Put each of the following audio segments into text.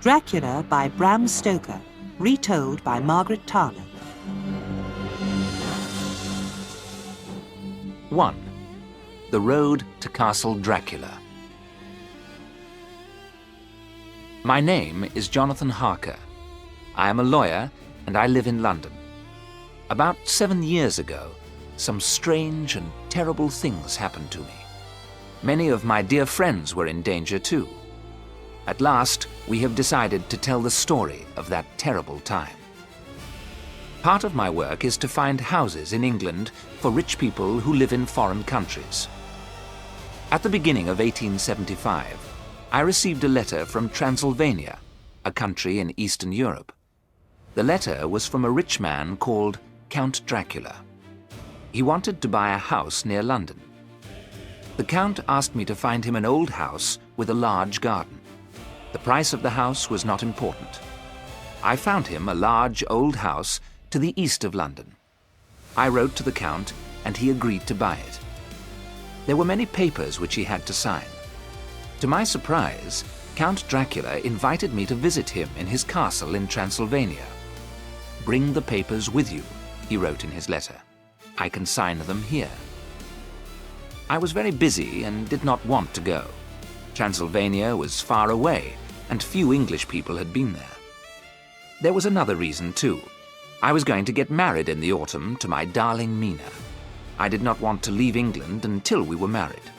Dracula by Bram Stoker, retold by Margaret Tarnow. 1. The Road to Castle Dracula. My name is Jonathan Harker. I am a lawyer and I live in London. About 7 years ago, some strange and terrible things happened to me. Many of my dear friends were in danger too. At last, we have decided to tell the story of that terrible time. Part of my work is to find houses in England for rich people who live in foreign countries. At the beginning of 1875, I received a letter from Transylvania, a country in Eastern Europe. The letter was from a rich man called Count Dracula. He wanted to buy a house near London. The Count asked me to find him an old house with a large garden. The price of the house was not important. I found him a large old house to the east of London. I wrote to the Count and he agreed to buy it. There were many papers which he had to sign. To my surprise, Count Dracula invited me to visit him in his castle in Transylvania. "Bring the papers with you," he wrote in his letter. "I can sign them here." I was very busy and did not want to go. Transylvania was far away, and few English people had been there. There was another reason too. I was going to get married in the autumn to my darling Mina. I did not want to leave England until we were married.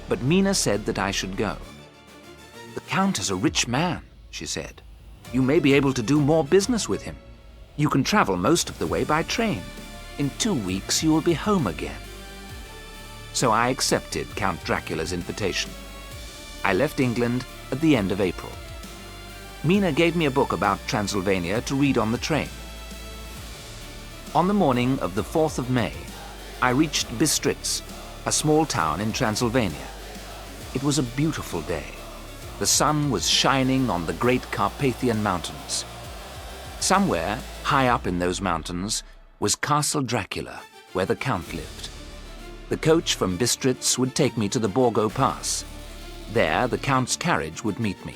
But Mina said that I should go. "The Count is a rich man," she said. "You may be able to do more business with him. You can travel most of the way by train. In 2 weeks you will be home again." So I accepted Count Dracula's invitation. I left England at the end of April. Mina gave me a book about Transylvania to read on the train. On the morning of the 4th of May, I reached Bistritz, a small town in Transylvania. It was a beautiful day. The sun was shining on the great Carpathian Mountains. Somewhere, high up in those mountains, was Castle Dracula, where the Count lived. The coach from Bistritz would take me to the Borgo Pass. There, the Count's carriage would meet me.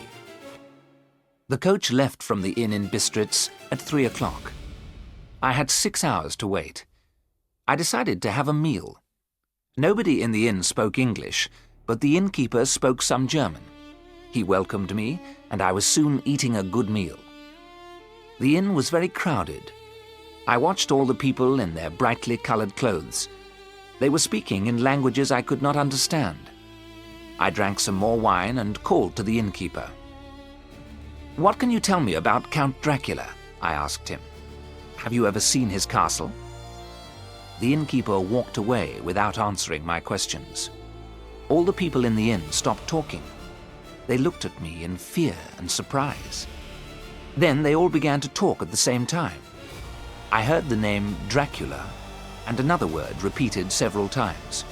The coach left from the inn in Bistritz at 3 o'clock. I had 6 hours to wait. I decided to have a meal. Nobody in the inn spoke English, but the innkeeper spoke some German. He welcomed me, and I was soon eating a good meal. The inn was very crowded. I watched all the people in their brightly colored clothes. They were speaking in languages I could not understand. I drank some more wine and called to the innkeeper. "What can you tell me about Count Dracula?" I asked him. "Have you ever seen his castle?" The innkeeper walked away without answering my questions. All the people in the inn stopped talking. They looked at me in fear and surprise. Then they all began to talk at the same time. I heard the name Dracula and another word repeated several times.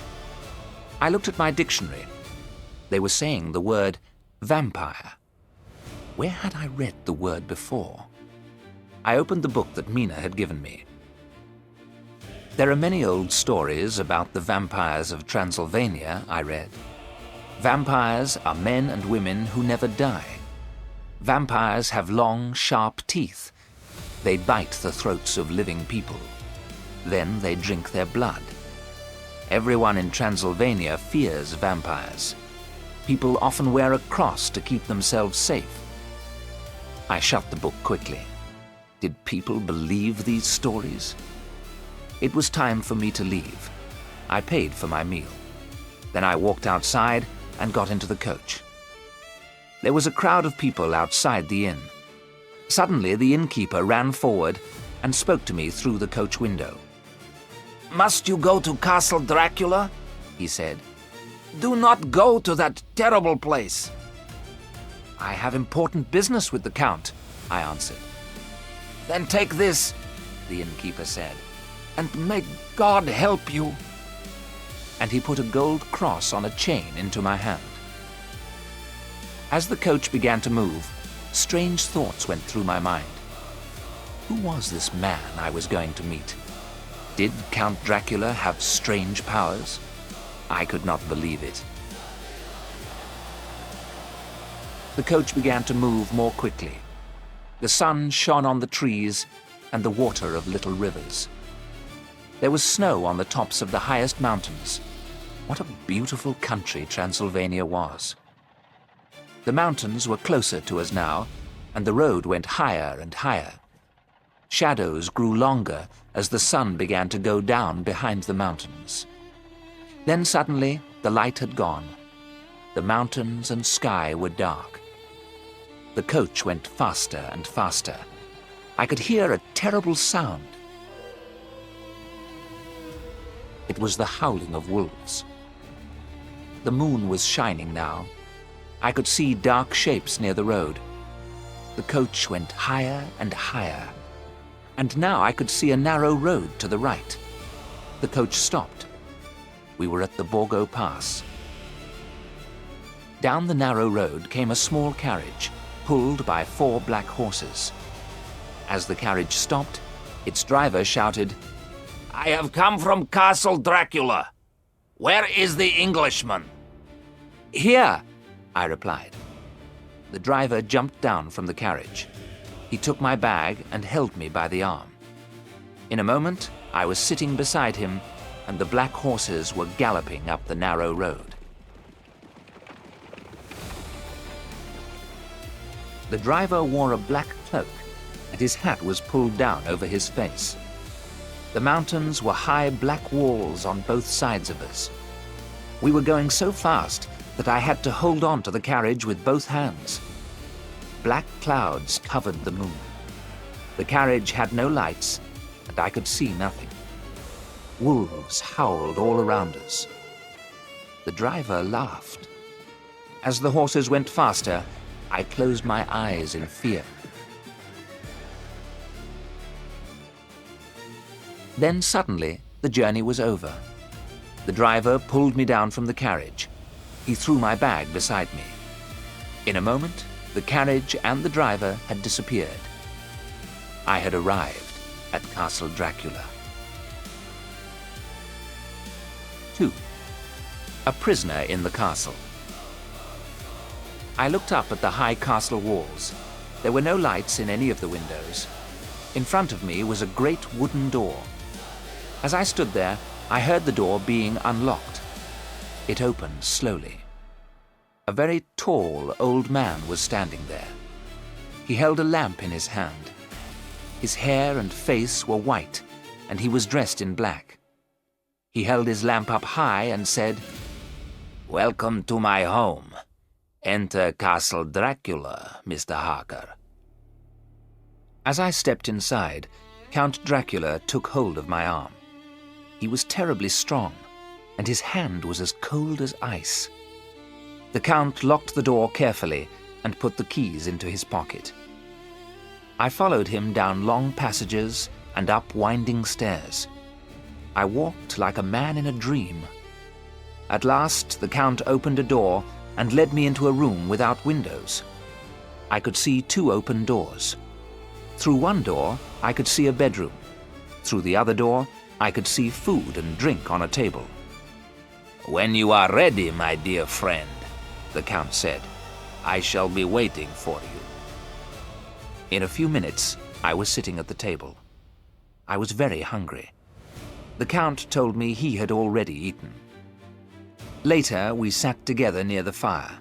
I looked at my dictionary. They were saying the word vampire. Where had I read the word before? I opened the book that Mina had given me. "There are many old stories about the vampires of Transylvania," I read. "Vampires are men and women who never die. Vampires have long, sharp teeth. They bite the throats of living people. Then they drink their blood. Everyone in Transylvania fears vampires. People often wear a cross to keep themselves safe." I shut the book quickly. Did people believe these stories? It was time for me to leave. I paid for my meal. Then I walked outside and got into the coach. There was a crowd of people outside the inn. Suddenly, the innkeeper ran forward and spoke to me through the coach window. "Must you go to Castle Dracula?" he said. "Do not go to that terrible place." "I have important business with the Count," I answered. "Then take this," the innkeeper said, "and may God help you." And he put a gold cross on a chain into my hand. As the coach began to move, strange thoughts went through my mind. Who was this man I was going to meet? Did Count Dracula have strange powers? I could not believe it. The coach began to move more quickly. The sun shone on the trees and the water of little rivers. There was snow on the tops of the highest mountains. What a beautiful country Transylvania was. The mountains were closer to us now, and the road went higher and higher. Shadows grew longer as the sun began to go down behind the mountains. Then suddenly the light had gone. The mountains and sky were dark. The coach went faster and faster. I could hear a terrible sound. It was the howling of wolves. The moon was shining now. I could see dark shapes near the road. The coach went higher and higher. And now I could see a narrow road to the right. The coach stopped. We were at the Borgo Pass. Down the narrow road came a small carriage, pulled by 4 black horses. As the carriage stopped, its driver shouted, "I have come from Castle Dracula. Where is the Englishman?" "Here," I replied. The driver jumped down from the carriage. He took my bag and held me by the arm. In a moment, I was sitting beside him, and the black horses were galloping up the narrow road. The driver wore a black cloak, and his hat was pulled down over his face. The mountains were high black walls on both sides of us. We were going so fast that I had to hold on to the carriage with both hands. Black clouds covered the moon. The carriage had no lights, and I could see nothing. Wolves howled all around us. The driver laughed. As the horses went faster, I closed my eyes in fear. Then suddenly, the journey was over. The driver pulled me down from the carriage. He threw my bag beside me. In a moment, the carriage and the driver had disappeared. I had arrived at Castle Dracula. 2. A prisoner in the castle. I looked up at the high castle walls. There were no lights in any of the windows. In front of me was a great wooden door. As I stood there, I heard the door being unlocked. It opened slowly. A very tall old man was standing there. He held a lamp in his hand. His hair and face were white, and he was dressed in black. He held his lamp up high and said, "Welcome to my home. Enter Castle Dracula, Mr. Harker." As I stepped inside, Count Dracula took hold of my arm. He was terribly strong, and his hand was as cold as ice. The Count locked the door carefully and put the keys into his pocket. I followed him down long passages and up winding stairs. I walked like a man in a dream. At last, the Count opened a door and led me into a room without windows. I could see 2 open doors. Through one door, I could see a bedroom. Through the other door, I could see food and drink on a table. "When you are ready, my dear friend," the Count said, "I shall be waiting for you." In a few minutes, I was sitting at the table. I was very hungry. The Count told me he had already eaten. Later, we sat together near the fire.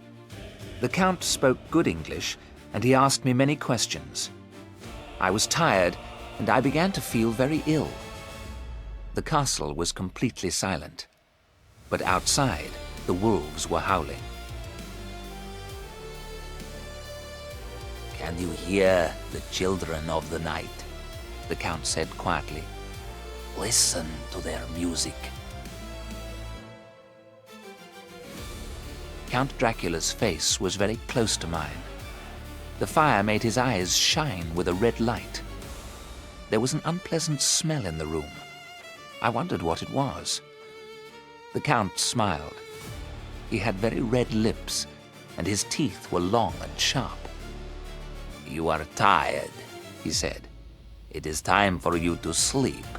The Count spoke good English, and he asked me many questions. I was tired, and I began to feel very ill. The castle was completely silent, but outside, the wolves were howling. "Can you hear the children of the night?" the Count said quietly. "Listen to their music." Count Dracula's face was very close to mine. The fire made his eyes shine with a red light. There was an unpleasant smell in the room. I wondered what it was. The Count smiled. He had very red lips, and his teeth were long and sharp. "You are tired," he said. "It is time for you to sleep."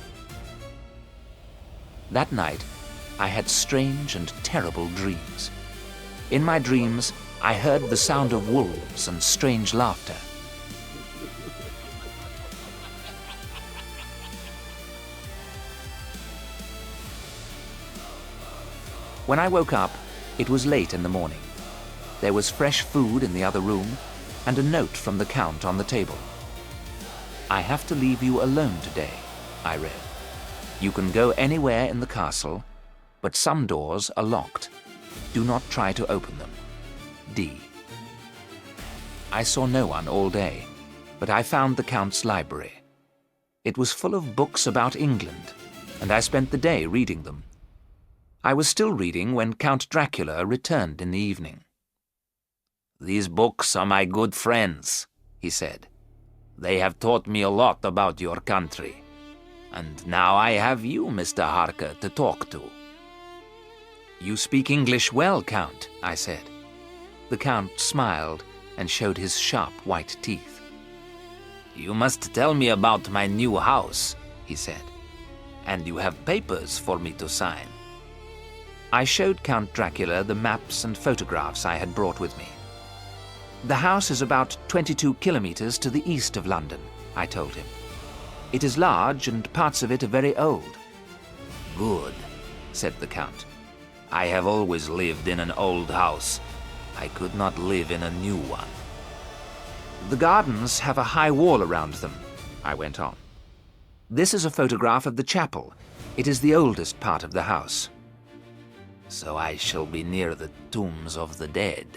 That night, I had strange and terrible dreams. In my dreams, I heard the sound of wolves and strange laughter. When I woke up, it was late in the morning. There was fresh food in the other room and a note from the Count on the table. "I have to leave you alone today," I read. "You can go anywhere in the castle, but some doors are locked. Do not try to open them. D." I saw no one all day, but I found the Count's library. It was full of books about England, and I spent the day reading them. I was still reading when Count Dracula returned in the evening. "These books are my good friends," he said. "They have taught me a lot about your country. And now I have you, Mr. Harker, to talk to." "You speak English well, Count," I said. The Count smiled and showed his sharp white teeth. "You must tell me about my new house," he said. "And you have papers for me to sign." I showed Count Dracula the maps and photographs I had brought with me. "The house is about 22 kilometers to the east of London," I told him. "It is large and parts of it are very old." "Good," said the Count. "I have always lived in an old house. I could not live in a new one." "The gardens have a high wall around them," I went on. "This is a photograph of the chapel. It is the oldest part of the house." "So I shall be near the tombs of the dead,"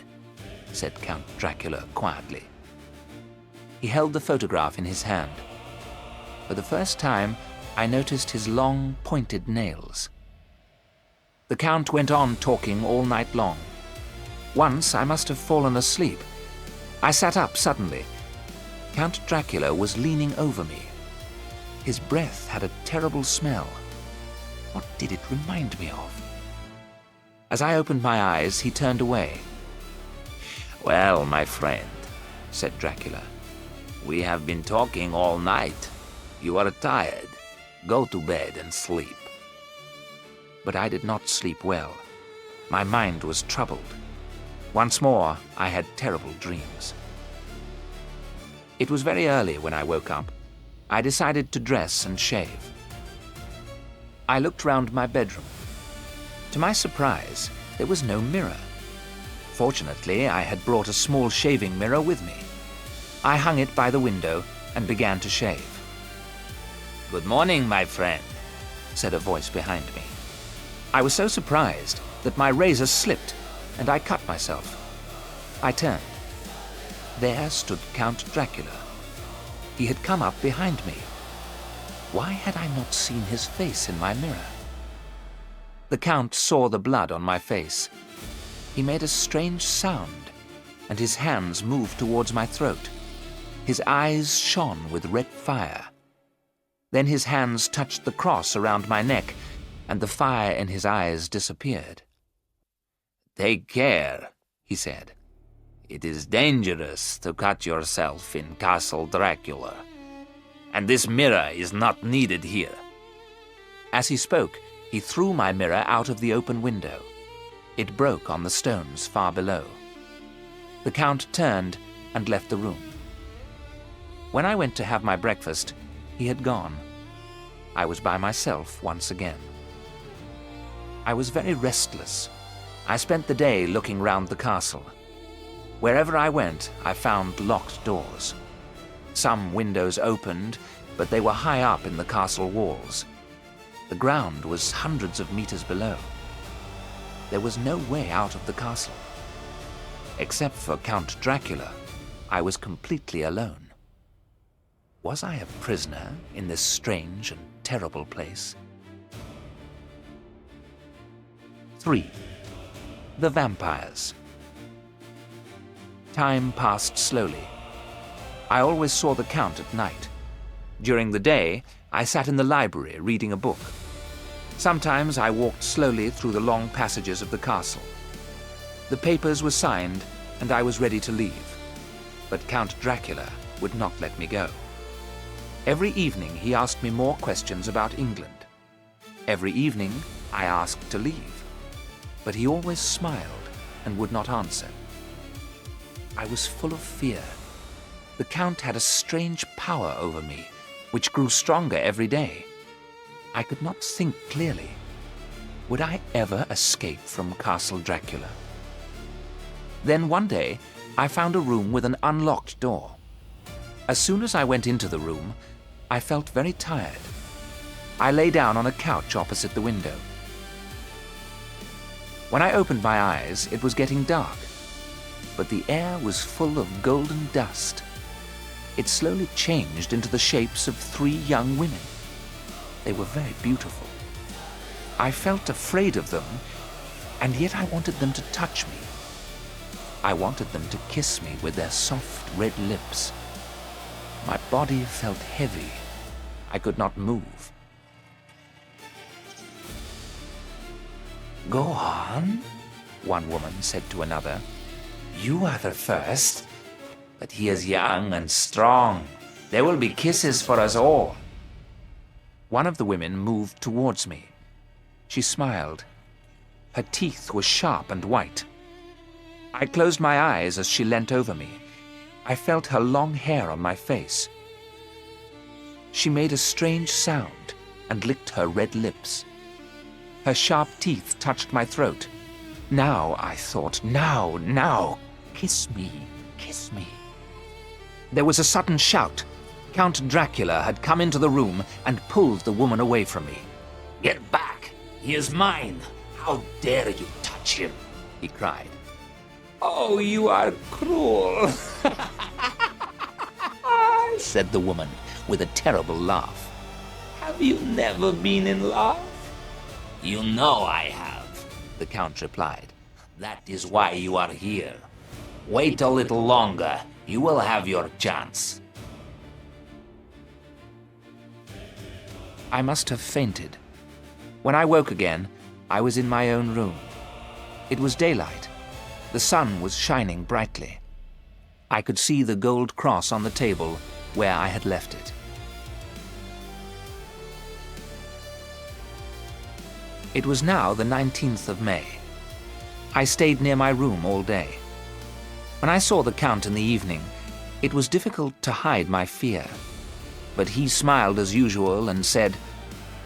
said Count Dracula quietly. He held the photograph in his hand. For the first time, I noticed his long, pointed nails. The Count went on talking all night long. Once I must have fallen asleep. I sat up suddenly. Count Dracula was leaning over me. His breath had a terrible smell. What did it remind me of? As I opened my eyes, he turned away. "Well, my friend," said Dracula, "we have been talking all night. You are tired. Go to bed and sleep." But I did not sleep well. My mind was troubled. Once more, I had terrible dreams. It was very early when I woke up. I decided to dress and shave. I looked round my bedroom. To my surprise, there was no mirror. Fortunately, I had brought a small shaving mirror with me. I hung it by the window and began to shave. "Good morning, my friend," said a voice behind me. I was so surprised that my razor slipped and I cut myself. I turned. There stood Count Dracula. He had come up behind me. Why had I not seen his face in my mirror? The Count saw the blood on my face. He made a strange sound, and his hands moved towards my throat. His eyes shone with red fire. Then his hands touched the cross around my neck, and the fire in his eyes disappeared. "Take care," he said. "It is dangerous to cut yourself in Castle Dracula, and this mirror is not needed here." As he spoke, he threw my mirror out of the open window. It broke on the stones far below. The Count turned and left the room. When I went to have my breakfast, he had gone. I was by myself once again. I was very restless. I spent the day looking round the castle. Wherever I went, I found locked doors. Some windows opened, but they were high up in the castle walls. The ground was hundreds of meters below. There was no way out of the castle. Except for Count Dracula, I was completely alone. Was I a prisoner in this strange and terrible place? 3. The Vampires. Time passed slowly. I always saw the Count at night. During the day, I sat in the library reading a book. Sometimes I walked slowly through the long passages of the castle. The papers were signed, and I was ready to leave. But Count Dracula would not let me go. Every evening he asked me more questions about England. Every evening I asked to leave, but he always smiled and would not answer. I was full of fear. The Count had a strange power over me, which grew stronger every day. I could not think clearly. Would I ever escape from Castle Dracula? Then one day, I found a room with an unlocked door. As soon as I went into the room, I felt very tired. I lay down on a couch opposite the window. When I opened my eyes, it was getting dark, but the air was full of golden dust. It slowly changed into the shapes of 3 young women. They were very beautiful. I felt afraid of them, and yet I wanted them to touch me. I wanted them to kiss me with their soft red lips. My body felt heavy. I could not move. "Go on," one woman said to another. "You are the first, but he is young and strong. There will be kisses for us all." One of the women moved towards me. She smiled. Her teeth were sharp and white. I closed my eyes as she leant over me. I felt her long hair on my face. She made a strange sound and licked her red lips. Her sharp teeth touched my throat. Now, I thought, now, kiss me, kiss me. There was a sudden shout. Count Dracula had come into the room and pulled the woman away from me. "Get back! He is mine! How dare you touch him!" he cried. "Oh, you are cruel," said the woman with a terrible laugh. "Have you never been in love?" "You know I have," the Count replied. "That is why you are here. Wait a little longer. You will have your chance." I must have fainted. When I woke again, I was in my own room. It was daylight. The sun was shining brightly. I could see the gold cross on the table where I had left it. It was now the 19th of May. I stayed near my room all day. When I saw the Count in the evening, it was difficult to hide my fear. But he smiled as usual and said,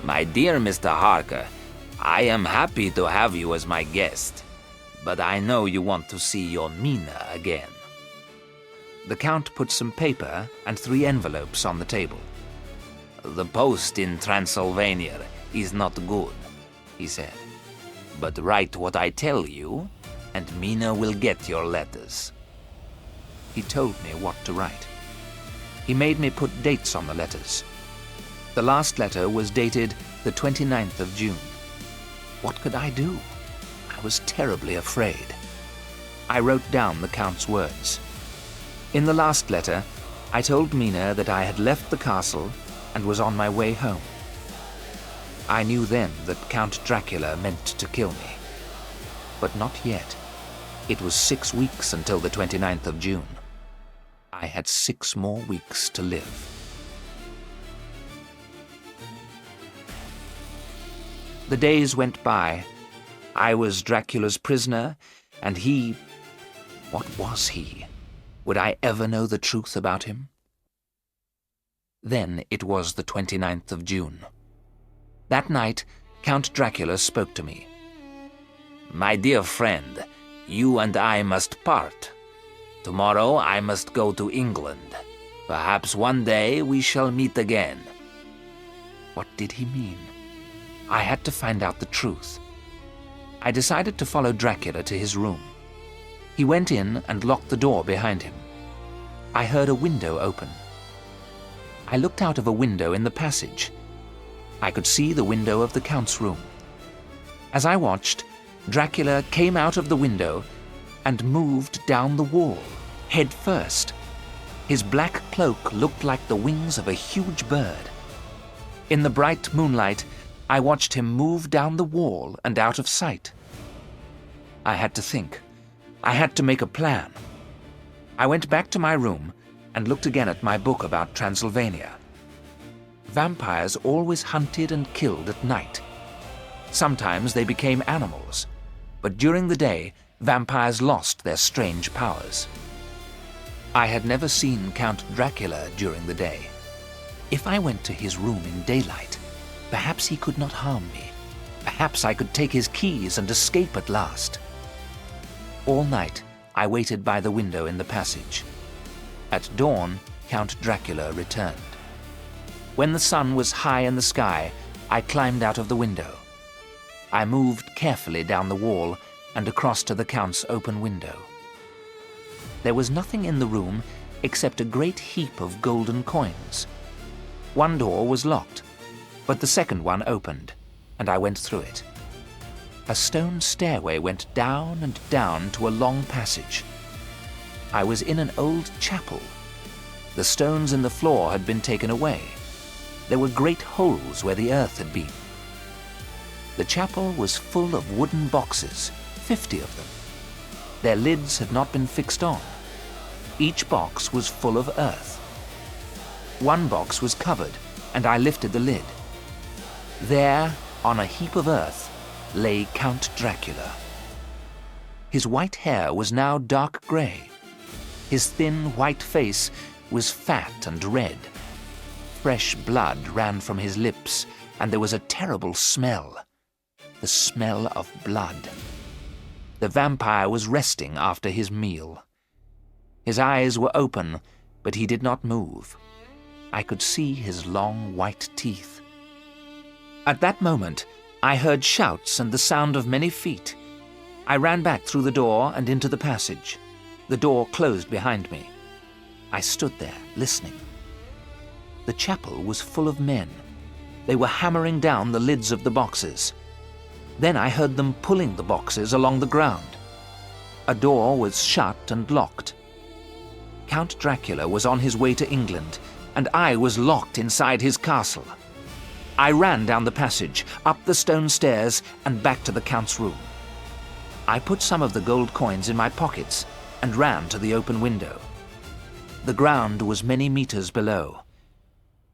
"My dear Mr. Harker, I am happy to have you as my guest, but I know you want to see your Mina again." The Count put some paper and 3 envelopes on the table. "The post in Transylvania is not good," he said. "But write what I tell you, and Mina will get your letters." He told me what to write. He made me put dates on the letters. The last letter was dated the 29th of June. What could I do? I was terribly afraid. I wrote down the Count's words. In the last letter, I told Mina that I had left the castle and was on my way home. I knew then that Count Dracula meant to kill me. But not yet. It was 6 weeks until the 29th of June. I had 6 more weeks to live. The days went by. I was Dracula's prisoner, and he... What was he? Would I ever know the truth about him? Then it was the 29th of June. That night, Count Dracula spoke to me. "My dear friend, you and I must part. Tomorrow I must go to England. Perhaps one day we shall meet again." What did he mean? I had to find out the truth. I decided to follow Dracula to his room. He went in and locked the door behind him. I heard a window open. I looked out of a window in the passage. I could see the window of the Count's room. As I watched, Dracula came out of the window and moved down the wall, head first. His black cloak looked like the wings of a huge bird. In the bright moonlight, I watched him move down the wall and out of sight. I had to think. I had to make a plan. I went back to my room and looked again at my book about Transylvania. Vampires always hunted and killed at night. Sometimes they became animals, but during the day, vampires lost their strange powers. I had never seen Count Dracula during the day. If I went to his room in daylight, perhaps he could not harm me. Perhaps I could take his keys and escape at last. All night, I waited by the window in the passage. At dawn, Count Dracula returned. When the sun was high in the sky, I climbed out of the window. I moved carefully down the wall and across to the Count's open window. There was nothing in the room except a great heap of golden coins. One door was locked, but the second one opened, and I went through it. A stone stairway went down and down to a long passage. I was in an old chapel. The stones in the floor had been taken away. There were great holes where the earth had been. The chapel was full of wooden boxes, 50 of them. Their lids had not been fixed on. Each box was full of earth. One box was covered, and I lifted the lid. There, on a heap of earth, lay Count Dracula. His white hair was now dark grey. His thin white face was fat and red. Fresh blood ran from his lips, and there was a terrible smell. The smell of blood. The vampire was resting after his meal. His eyes were open, but he did not move. I could see his long white teeth. At that moment, I heard shouts and the sound of many feet. I ran back through the door and into the passage. The door closed behind me. I stood there, listening. The chapel was full of men. They were hammering down the lids of the boxes. Then I heard them pulling the boxes along the ground. A door was shut and locked. Count Dracula was on his way to England, and I was locked inside his castle. I ran down the passage, up the stone stairs, and back to the Count's room. I put some of the gold coins in my pockets and ran to the open window. The ground was many meters below.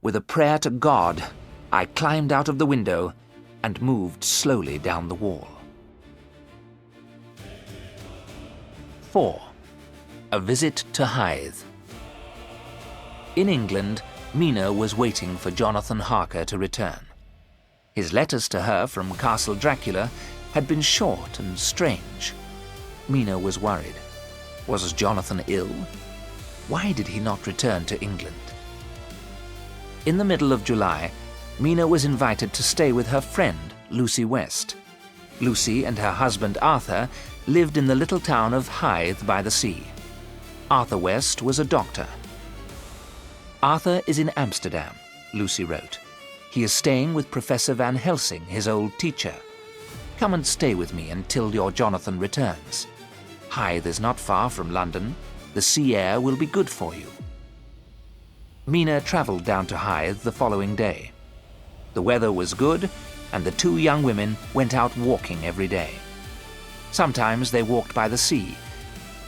With a prayer to God, I climbed out of the window and moved slowly down the wall. 4. A visit to Hythe. In England, Mina was waiting for Jonathan Harker to return. His letters to her from Castle Dracula had been short and strange. Mina was worried. Was Jonathan ill? Why did he not return to England? In the middle of July, Mina was invited to stay with her friend, Lucy West. Lucy and her husband Arthur lived in the little town of Hythe by the sea. Arthur West was a doctor. Arthur is in Amsterdam, Lucy wrote. He is staying with Professor Van Helsing, his old teacher. Come and stay with me until your Jonathan returns. Hythe is not far from London. The sea air will be good for you. Mina travelled down to Hythe the following day. The weather was good, and the two young women went out walking every day. Sometimes they walked by the sea,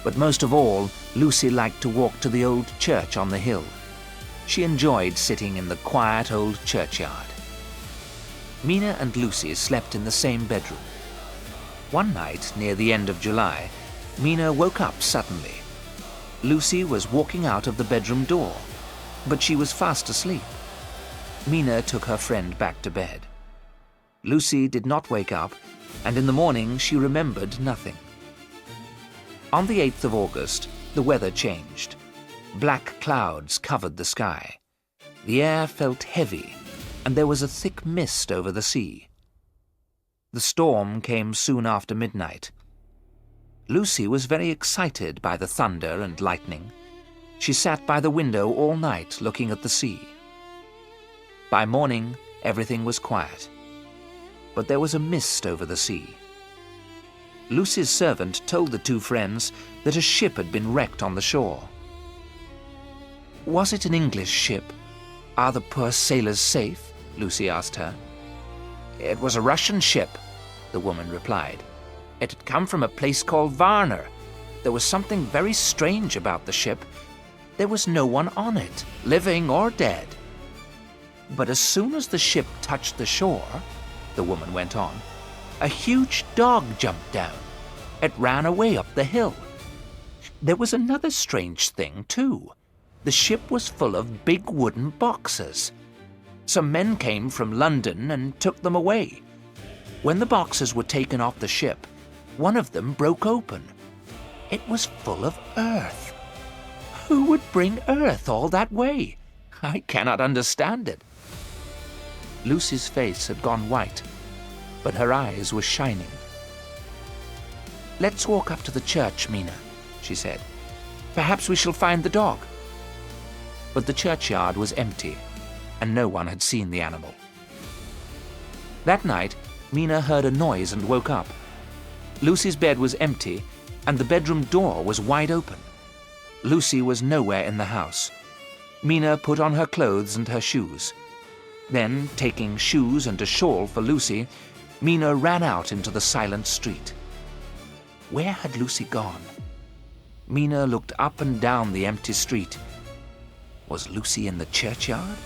but most of all, Lucy liked to walk to the old church on the hill. She enjoyed sitting in the quiet old churchyard. Mina and Lucy slept in the same bedroom. One night, near the end of July, Mina woke up suddenly. Lucy was walking out of the bedroom door, but she was fast asleep. Mina took her friend back to bed. Lucy did not wake up, and in the morning she remembered nothing. On the 8th of August, the weather changed. Black clouds covered the sky. The air felt heavy, and there was a thick mist over the sea. The storm came soon after midnight. Lucy was very excited by the thunder and lightning. She sat by the window all night looking at the sea. By morning, everything was quiet, but there was a mist over the sea. Lucy's servant told the two friends that a ship had been wrecked on the shore. Was it an English ship? Are the poor sailors safe? Lucy asked her. It was a Russian ship, the woman replied. It had come from a place called Varna. There was something very strange about the ship. There was no one on it, living or dead. But as soon as the ship touched the shore, the woman went on, a huge dog jumped down. It ran away up the hill. There was another strange thing, too. The ship was full of big wooden boxes. Some men came from London and took them away. When the boxes were taken off the ship, one of them broke open. It was full of earth. Who would bring earth all that way? I cannot understand it. Lucy's face had gone white, but her eyes were shining. "Let's walk up to the church, Mina," she said. "Perhaps we shall find the dog." But the churchyard was empty, and no one had seen the animal. That night, Mina heard a noise and woke up. Lucy's bed was empty, and the bedroom door was wide open. Lucy was nowhere in the house. Mina put on her clothes and her shoes. Then, taking shoes and a shawl for Lucy, Mina ran out into the silent street. Where had Lucy gone? Mina looked up and down the empty street. Was Lucy in the churchyard?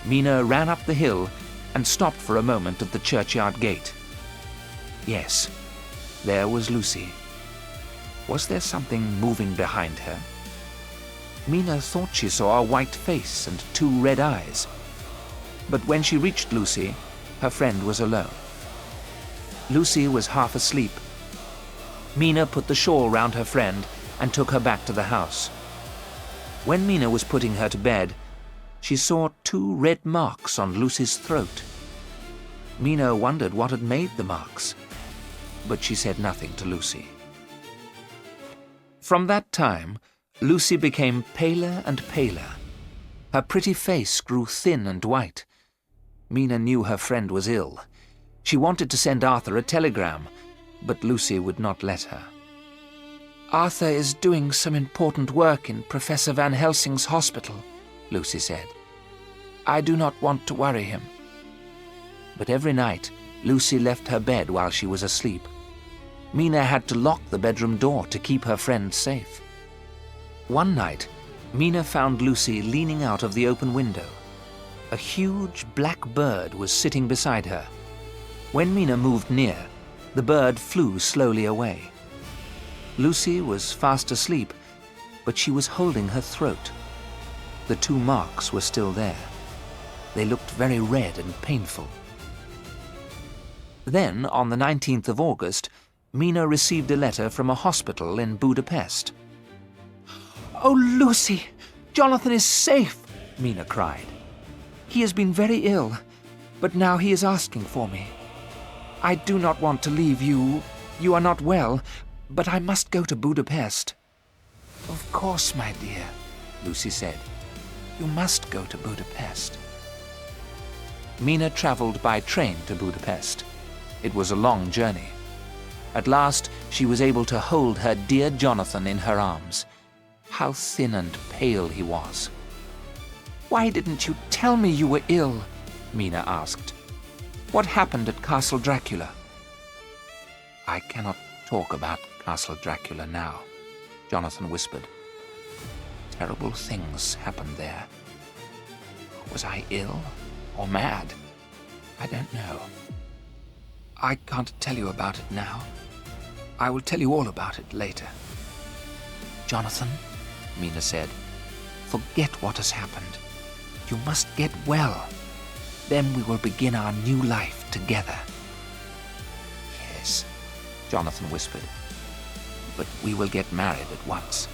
Mina ran up the hill and stopped for a moment at the churchyard gate. Yes, there was Lucy. Was there something moving behind her? Mina thought she saw a white face and 2 red eyes. But when she reached Lucy, her friend was alone. Lucy was half asleep. Mina put the shawl round her friend and took her back to the house. When Mina was putting her to bed, she saw 2 red marks on Lucy's throat. Mina wondered what had made the marks, but she said nothing to Lucy. From that time, Lucy became paler and paler. Her pretty face grew thin and white. Mina knew her friend was ill. She wanted to send Arthur a telegram, but Lucy would not let her. "Arthur is doing some important work in Professor Van Helsing's hospital," Lucy said. "I do not want to worry him." But every night, Lucy left her bed while she was asleep. Mina had to lock the bedroom door to keep her friend safe. One night, Mina found Lucy leaning out of the open window. A huge black bird was sitting beside her. When Mina moved near, the bird flew slowly away. Lucy was fast asleep, but she was holding her throat. The 2 marks were still there. They looked very red and painful. Then, on the 19th of August, Mina received a letter from a hospital in Budapest. "Oh, Lucy! Jonathan is safe!" Mina cried. "He has been very ill, but now he is asking for me. I do not want to leave you. You are not well, but I must go to Budapest." "Of course, my dear," Lucy said. "You must go to Budapest." Mina travelled by train to Budapest. It was a long journey. At last, she was able to hold her dear Jonathan in her arms. How thin and pale he was. "Why didn't you tell me you were ill?" Mina asked. "What happened at Castle Dracula?" "I cannot talk about Castle Dracula now," Jonathan whispered. "Terrible things happened there. Was I ill or mad? I don't know. I can't tell you about it now. I will tell you all about it later." "Jonathan," Mina said, "forget what has happened. You must get well. Then we will begin our new life together." "Yes," Jonathan whispered, "but we will get married at once.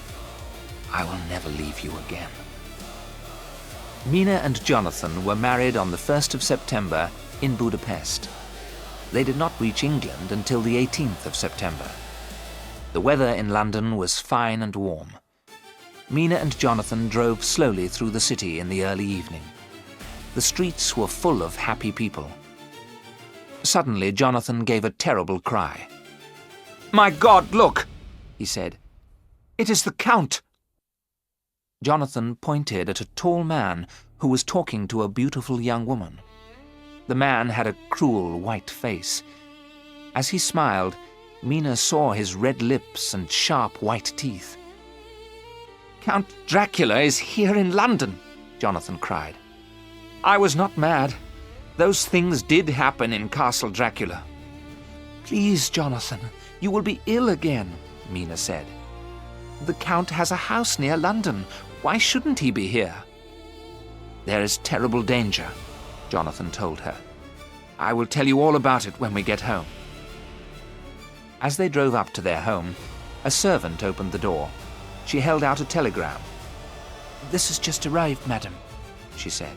I will never leave you again." Mina and Jonathan were married on the 1st of September in Budapest. They did not reach England until the 18th of September. The weather in London was fine and warm. Mina and Jonathan drove slowly through the city in the early evening. The streets were full of happy people. Suddenly, Jonathan gave a terrible cry. "My God, look!" he said. "It is the Count!" Jonathan pointed at a tall man who was talking to a beautiful young woman. The man had a cruel white face. As he smiled, Mina saw his red lips and sharp white teeth. "Count Dracula is here in London!" Jonathan cried. "I was not mad. Those things did happen in Castle Dracula." "Please, Jonathan, you will be ill again," Mina said. The Count has a house near London. Why shouldn't he be here?" "There is terrible danger," Jonathan told her. "I will tell you all about it when we get home." As they drove up to their home, a servant opened the door. She held out a telegram. "This has just arrived, madam," she said.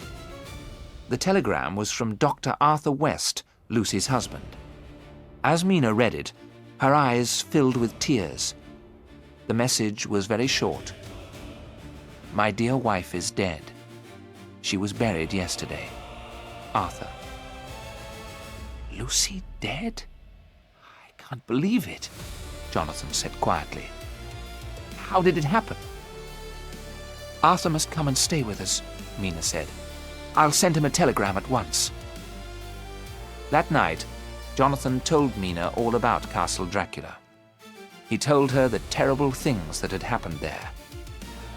The telegram was from Dr. Arthur West, Lucy's husband. As Mina read it, her eyes filled with tears. The message was very short. "My dear wife is dead. She was buried yesterday. Arthur." "Lucy dead? I can't believe it," Jonathan said quietly. "How did it happen?" "Arthur must come and stay with us," Mina said. "I'll send him a telegram at once." That night, Jonathan told Mina all about Castle Dracula. He told her the terrible things that had happened there.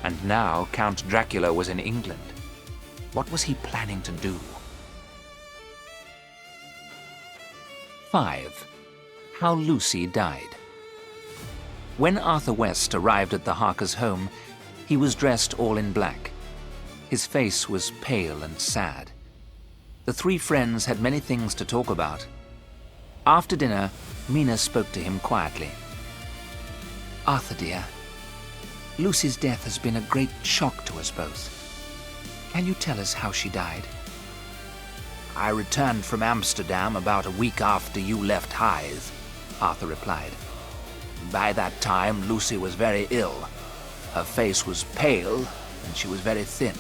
And now Count Dracula was in England. What was he planning to do? 5. How Lucy Died. When Arthur West arrived at the Harkers' home, he was dressed all in black. His face was pale and sad. The three friends had many things to talk about. After dinner, Mina spoke to him quietly. "Arthur, dear, Lucy's death has been a great shock to us both. Can you tell us how she died?" "I returned from Amsterdam about a week after you left Hythe," Arthur replied. "By that time, Lucy was very ill. Her face was pale, and she was very thin.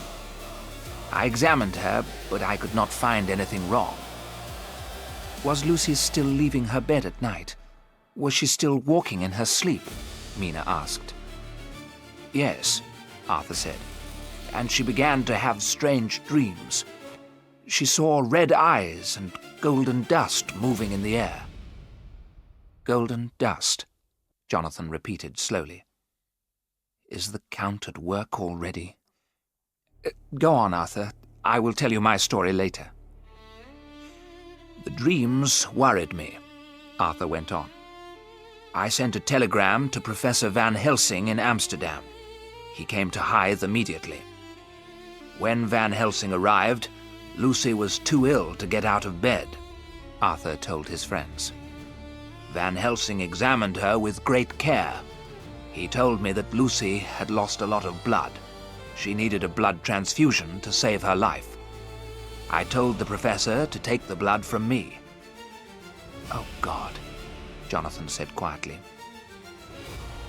I examined her, but I could not find anything wrong." "Was Lucy still leaving her bed at night? Was she still walking in her sleep?" Mina asked. "Yes," Arthur said, "and she began to have strange dreams. She saw red eyes and golden dust moving in the air." "Golden dust," Jonathan repeated slowly. "Is the Count at work already?" "Go on, Arthur. I will tell you my story later." "The dreams worried me," Arthur went on. "I sent a telegram to Professor Van Helsing in Amsterdam. He came to Hythe immediately. When Van Helsing arrived, Lucy was too ill to get out of bed," Arthur told his friends. "Van Helsing examined her with great care. He told me that Lucy had lost a lot of blood. She needed a blood transfusion to save her life. I told the professor to take the blood from me." "Oh, God," Jonathan said quietly.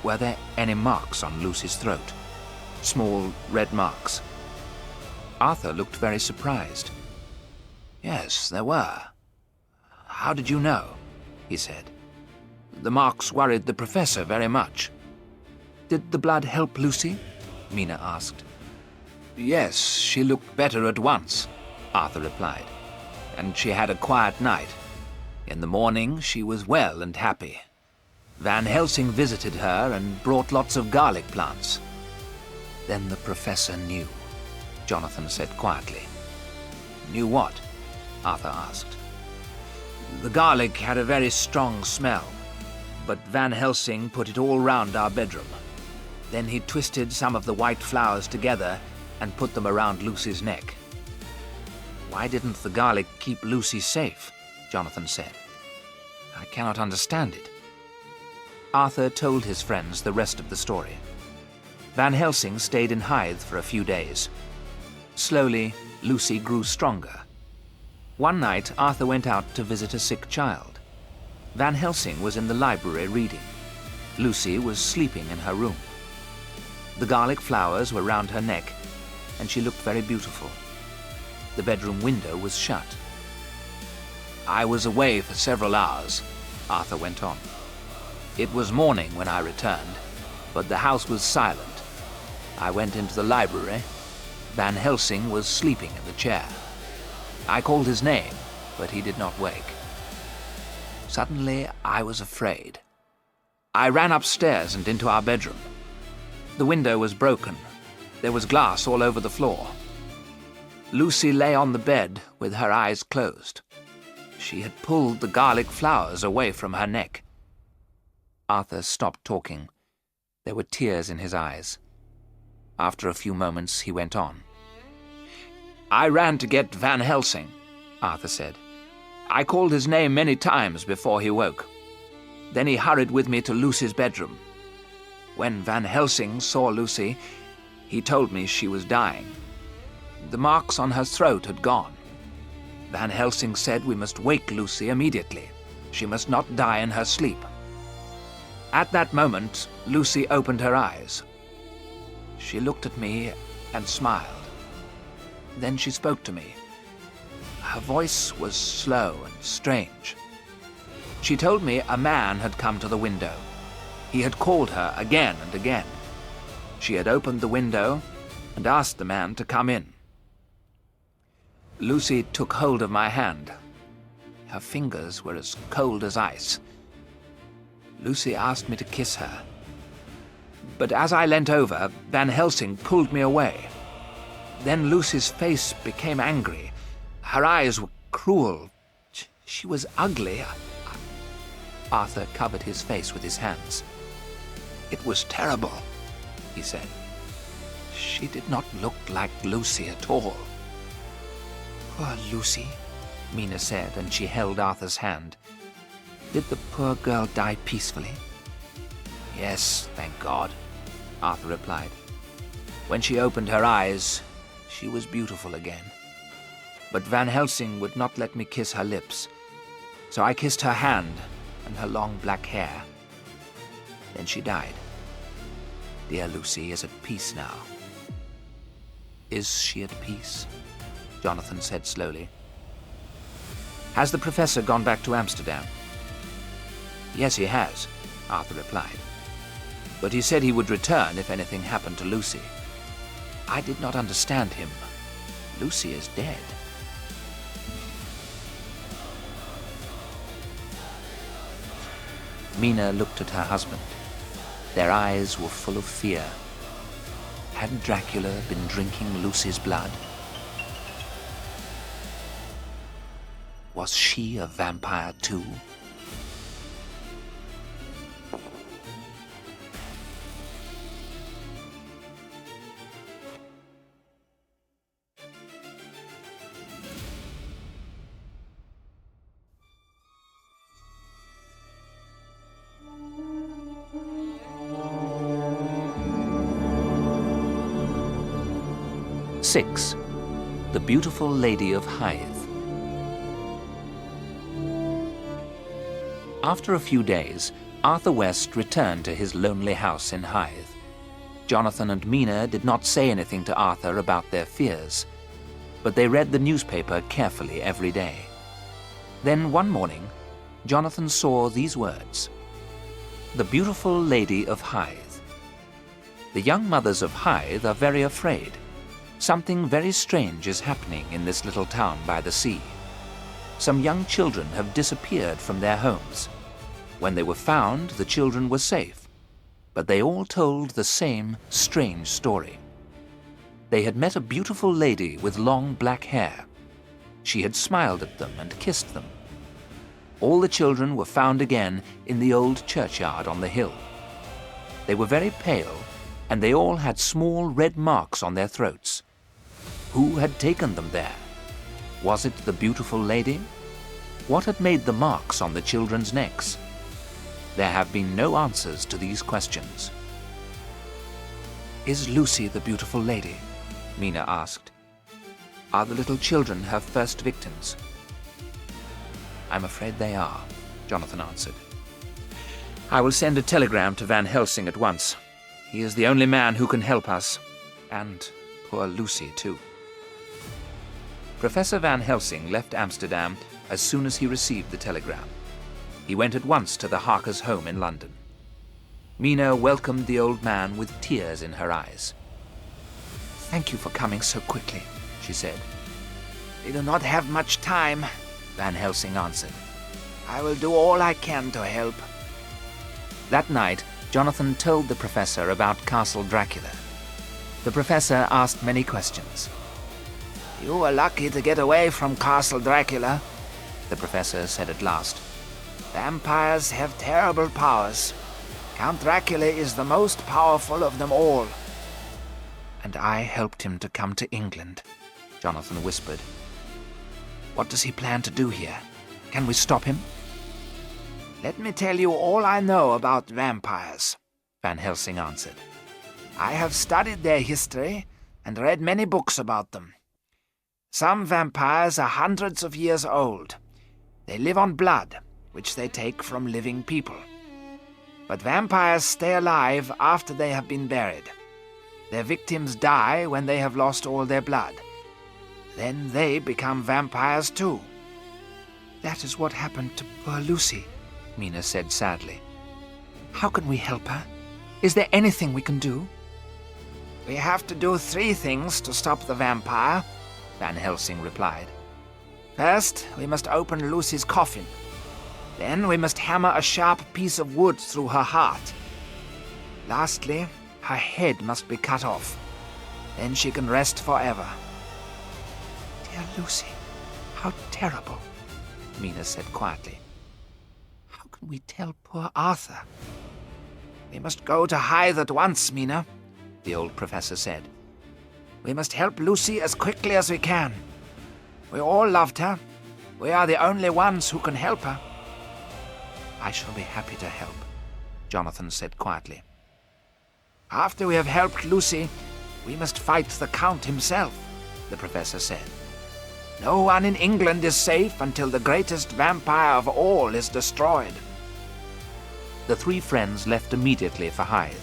"Were there any marks on Lucy's throat? Small red marks?" Arthur looked very surprised. "Yes, there were. How did you know?" he said. "The marks worried the professor very much." "Did the blood help Lucy?" Mina asked. "Yes, she looked better at once," Arthur replied. "And she had a quiet night. In the morning she was well and happy. Van Helsing visited her and brought lots of garlic plants." "Then the professor knew," Jonathan said quietly. "Knew what?" Arthur asked. "The garlic had a very strong smell, but Van Helsing put it all round our bedroom. Then he twisted some of the white flowers together and put them around Lucy's neck." "Why didn't the garlic keep Lucy safe?" Jonathan said. "I cannot understand it." Arthur told his friends the rest of the story. Van Helsing stayed in Hythe for a few days. Slowly, Lucy grew stronger. One night, Arthur went out to visit a sick child. Van Helsing was in the library reading. Lucy was sleeping in her room. The garlic flowers were round her neck, and she looked very beautiful. The bedroom window was shut. "I was away for several hours," Arthur went on. "It was morning when I returned, but the house was silent. I went into the library. Van Helsing was sleeping in the chair. I called his name, but he did not wake. Suddenly, I was afraid. I ran upstairs and into our bedroom. The window was broken. There was glass all over the floor. Lucy lay on the bed with her eyes closed. She had pulled the garlic flowers away from her neck." Arthur stopped talking. There were tears in his eyes. After a few moments, he went on. "I ran to get Van Helsing," Arthur said. "I called his name many times before he woke. Then he hurried with me to Lucy's bedroom. When Van Helsing saw Lucy, he told me she was dying. The marks on her throat had gone. Van Helsing said we must wake Lucy immediately. She must not die in her sleep. At that moment, Lucy opened her eyes. She looked at me and smiled. Then she spoke to me. Her voice was slow and strange. She told me a man had come to the window. He had called her again and again. She had opened the window and asked the man to come in. Lucy took hold of my hand. Her fingers were as cold as ice. Lucy asked me to kiss her. But as I leant over, Van Helsing pulled me away. Then Lucy's face became angry. Her eyes were cruel. She was ugly. Arthur covered his face with his hands. "It was terrible," he said. "She did not look like Lucy at all." "Poor Lucy," Mina said, and she held Arthur's hand. "Did the poor girl die peacefully?" "Yes, thank God," Arthur replied. "When she opened her eyes, she was beautiful again. But Van Helsing would not let me kiss her lips, so I kissed her hand and her long black hair. Then she died. Dear Lucy is at peace now." "Is she at peace?" Jonathan said slowly. "Has the professor gone back to Amsterdam?" "Yes, he has," Arthur replied. "But he said he would return if anything happened to Lucy. I did not understand him. Lucy is dead." Mina looked at her husband. Their eyes were full of fear. Had Dracula been drinking Lucy's blood? Was she a vampire too? Six. The Beautiful Lady of Hythe. After a few days, Arthur West returned to his lonely house in Hythe. Jonathan and Mina did not say anything to Arthur about their fears, but they read the newspaper carefully every day. Then one morning, Jonathan saw these words: "The Beautiful Lady of Hythe. The young mothers of Hythe are very afraid. Something very strange is happening in this little town by the sea. Some young children have disappeared from their homes. When they were found, the children were safe, but they all told the same strange story. They had met a beautiful lady with long black hair. She had smiled at them and kissed them. All the children were found again in the old churchyard on the hill. They were very pale, and they all had small red marks on their throats. Who had taken them there? Was it the beautiful lady? What had made the marks on the children's necks? There have been no answers to these questions." "Is Lucy the beautiful lady?" Mina asked. "Are the little children her first victims?" "I'm afraid they are," Jonathan answered. "I will send a telegram to Van Helsing at once. He is the only man who can help us, and poor Lucy too." Professor Van Helsing left Amsterdam as soon as he received the telegram. He went at once to the Harkers' home in London. Mina welcomed the old man with tears in her eyes. "Thank you for coming so quickly," she said. "We do not have much time," Van Helsing answered. "I will do all I can to help." That night, Jonathan told the professor about Castle Dracula. The professor asked many questions. "You were lucky to get away from Castle Dracula," the professor said at last. "Vampires have terrible powers. Count Dracula is the most powerful of them all. And I helped him to come to England, Jonathan whispered. What does he plan to do here? Can we stop him? Let me tell you all I know about vampires, Van Helsing answered. I have studied their history and read many books about them. Some vampires are hundreds of years old. They live on blood, which they take from living people. But vampires stay alive after they have been buried. Their victims die when they have lost all their blood. Then they become vampires too. That is what happened to poor Lucy, Mina said sadly. How can we help her? Is there anything we can do? We have to do 3 things to stop the vampire, Van Helsing replied. First, we must open Lucy's coffin. Then we must hammer a sharp piece of wood through her heart. Lastly, her head must be cut off. Then she can rest forever. Dear Lucy, how terrible, Mina said quietly. How can we tell poor Arthur? We must go to Hythe at once, Mina, the old professor said. We must help Lucy as quickly as we can. We all loved her. We are the only ones who can help her. I shall be happy to help, Jonathan said quietly. After we have helped Lucy, we must fight the Count himself, the professor said. No one in England is safe until the greatest vampire of all is destroyed. The 3 friends left immediately for Hythe.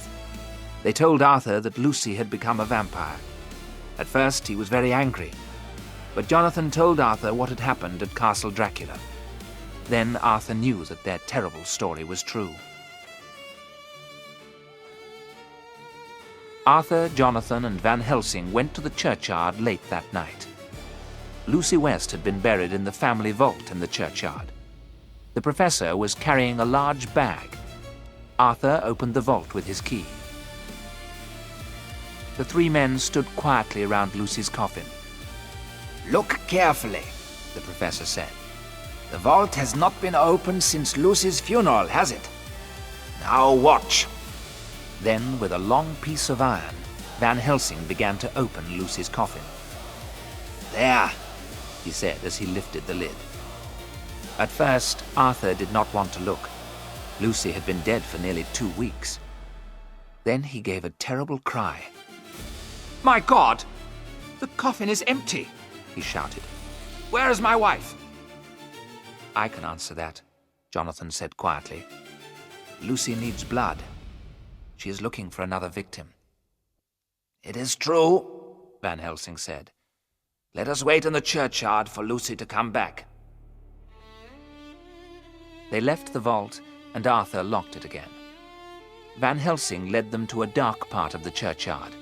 They told Arthur that Lucy had become a vampire. At first he was very angry, but Jonathan told Arthur what had happened at Castle Dracula. Then Arthur knew that their terrible story was true. Arthur, Jonathan, and Van Helsing went to the churchyard late that night. Lucy West had been buried in the family vault in the churchyard. The professor was carrying a large bag. Arthur opened the vault with his key. The 3 men stood quietly around Lucy's coffin. Look carefully, the professor said. The vault has not been opened since Lucy's funeral, has it? Now watch. Then, with a long piece of iron, Van Helsing began to open Lucy's coffin. There, he said as he lifted the lid. At first, Arthur did not want to look. Lucy had been dead for nearly 2 weeks. Then he gave a terrible cry. My God! The coffin is empty, he shouted. Where is my wife? I can answer that, Jonathan said quietly. Lucy needs blood. She is looking for another victim. It is true, Van Helsing said. Let us wait in the churchyard for Lucy to come back. They left the vault, and Arthur locked it again. Van Helsing led them to a dark part of the churchyard.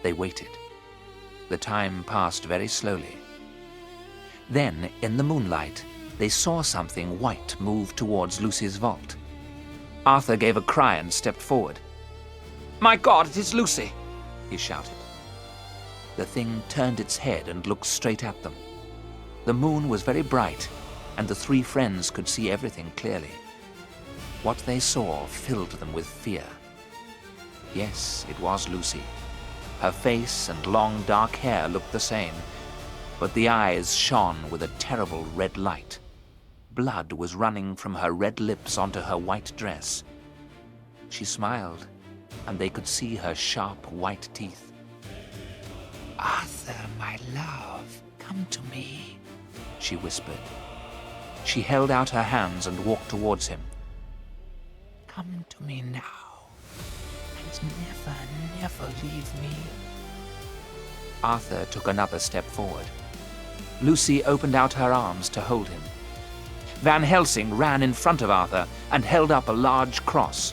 They waited. The time passed very slowly. Then, in the moonlight, they saw something white move towards Lucy's vault. Arthur gave a cry and stepped forward. My God, it is Lucy, he shouted. The thing turned its head and looked straight at them. The moon was very bright, and the 3 friends could see everything clearly. What they saw filled them with fear. Yes, it was Lucy. Her face and long dark hair looked the same, but the eyes shone with a terrible red light. Blood was running from her red lips onto her white dress. She smiled, and they could see her sharp white teeth. Arthur, my love, come to me, she whispered. She held out her hands and walked towards him. Come to me now, and never, never leave me. Arthur took another step forward. Lucy opened out her arms to hold him. Van Helsing ran in front of Arthur and held up a large cross.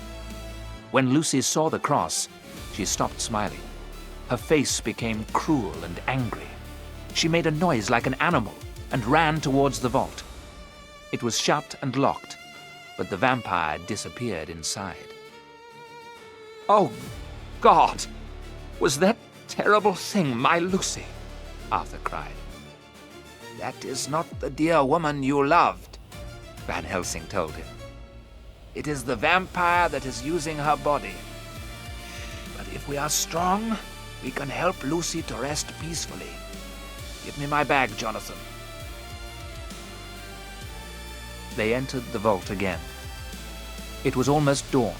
When Lucy saw the cross, she stopped smiling. Her face became cruel and angry. She made a noise like an animal and ran towards the vault. It was shut and locked, but the vampire disappeared inside. Oh, God! Was that terrible thing my Lucy? Arthur cried. That is not the dear woman you loved, Van Helsing told him. It is the vampire that is using her body. But if we are strong, we can help Lucy to rest peacefully. Give me my bag, Jonathan. They entered the vault again. It was almost dawn.